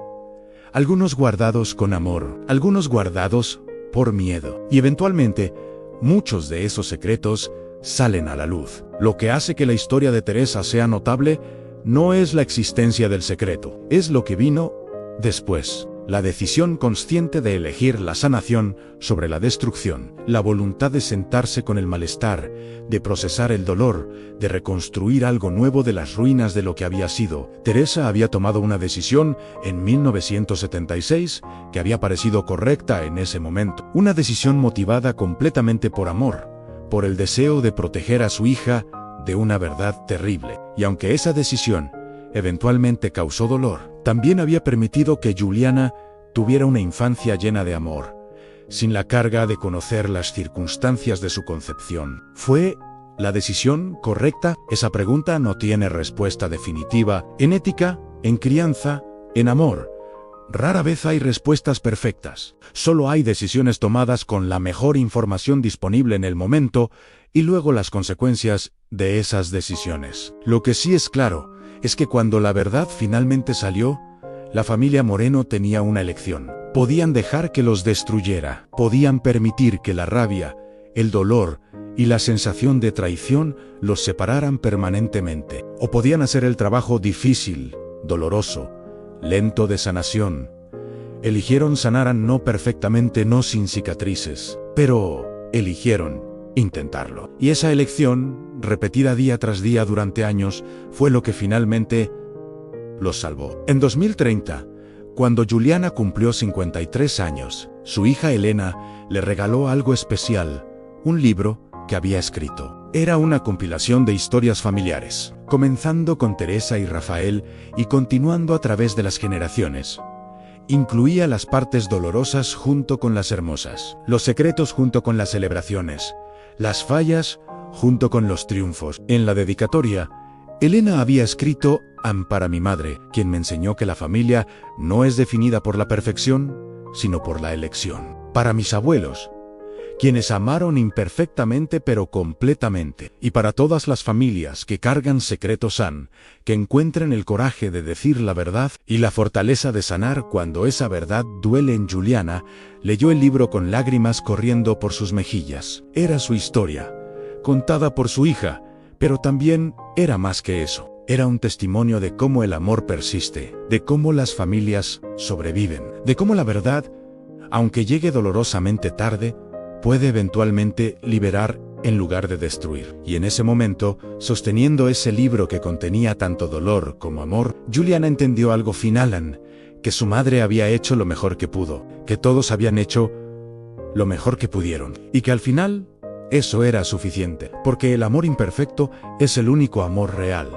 algunos guardados con amor, algunos guardados por miedo. Y eventualmente, muchos de esos secretos salen a la luz. Lo que hace que la historia de Teresa sea notable no es la existencia del secreto, es lo que vino después. La decisión consciente de elegir la sanación sobre la destrucción, la voluntad de sentarse con el malestar, de procesar el dolor, de reconstruir algo nuevo de las ruinas de lo que había sido. Teresa había tomado una decisión en 1976 que había parecido correcta en ese momento. Una decisión motivada completamente por amor, por el deseo de proteger a su hija de una verdad terrible. Y aunque esa decisión eventualmente causó dolor, también había permitido que Juliana tuviera una infancia llena de amor, sin la carga de conocer las circunstancias de su concepción. ¿Fue la decisión correcta? Esa pregunta no tiene respuesta definitiva. En ética, en crianza, en amor, rara vez hay respuestas perfectas. Solo hay decisiones tomadas con la mejor información disponible en el momento y luego las consecuencias de esas decisiones. Lo que sí es claro es que cuando la verdad finalmente salió, la familia Moreno tenía una elección. Podían dejar que los destruyera, podían permitir que la rabia, el dolor y la sensación de traición los separaran permanentemente, o podían hacer el trabajo difícil, doloroso, lento de sanación. Eligieron sanar no perfectamente, no sin cicatrices, pero eligieron intentarlo. Y esa elección, repetida día tras día durante años, fue lo que finalmente los salvó. En 2030, cuando Juliana cumplió 53 años, su hija Elena le regaló algo especial, un libro que había escrito. Era una compilación de historias familiares, comenzando con Teresa y Rafael y continuando a través de las generaciones. Incluía las partes dolorosas junto con las hermosas, los secretos junto con las celebraciones, las fallas junto con los triunfos. En la dedicatoria, Elena había escrito para mi madre, quien me enseñó que la familia no es definida por la perfección, sino por la elección. Para mis abuelos, quienes amaron imperfectamente pero completamente. Y para todas las familias que cargan secretos que encuentren el coraje de decir la verdad y la fortaleza de sanar cuando esa verdad duele. Juliana leyó el libro con lágrimas corriendo por sus mejillas. Era su historia, contada por su hija, pero también era más que eso. Era un testimonio de cómo el amor persiste, de cómo las familias sobreviven, de cómo la verdad, aunque llegue dolorosamente tarde, puede eventualmente liberar en lugar de destruir. Y en ese momento, sosteniendo ese libro que contenía tanto dolor como amor, Juliana entendió algo final, que su madre había hecho lo mejor que pudo, que todos habían hecho lo mejor que pudieron, y que al final eso era suficiente, porque el amor imperfecto es el único amor real.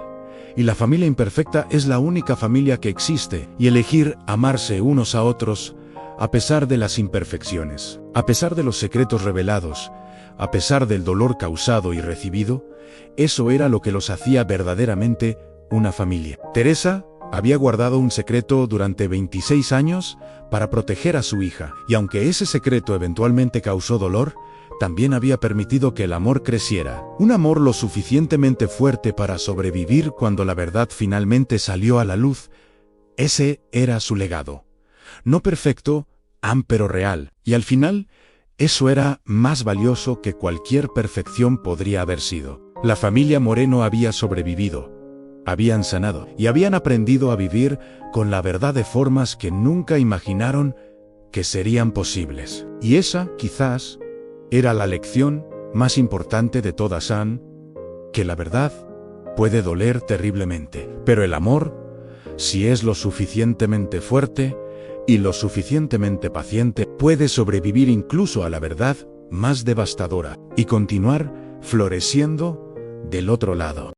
Y la familia imperfecta es la única familia que existe, y elegir amarse unos a otros, a pesar de las imperfecciones, a pesar de los secretos revelados, a pesar del dolor causado y recibido, eso era lo que los hacía verdaderamente una familia. Teresa había guardado un secreto durante 26 años para proteger a su hija, y aunque ese secreto eventualmente causó dolor, también había permitido que el amor creciera, un amor lo suficientemente fuerte para sobrevivir cuando la verdad finalmente salió a la luz. Ese era su legado. No perfecto, pero real, y al final, eso era más valioso que cualquier perfección podría haber sido. La familia Moreno había sobrevivido, habían sanado, y habían aprendido a vivir con la verdad de formas que nunca imaginaron que serían posibles. Y esa, quizás, era la lección más importante de todas, que la verdad puede doler terriblemente, pero el amor, si es lo suficientemente fuerte y lo suficientemente paciente, puede sobrevivir incluso a la verdad más devastadora y continuar floreciendo del otro lado.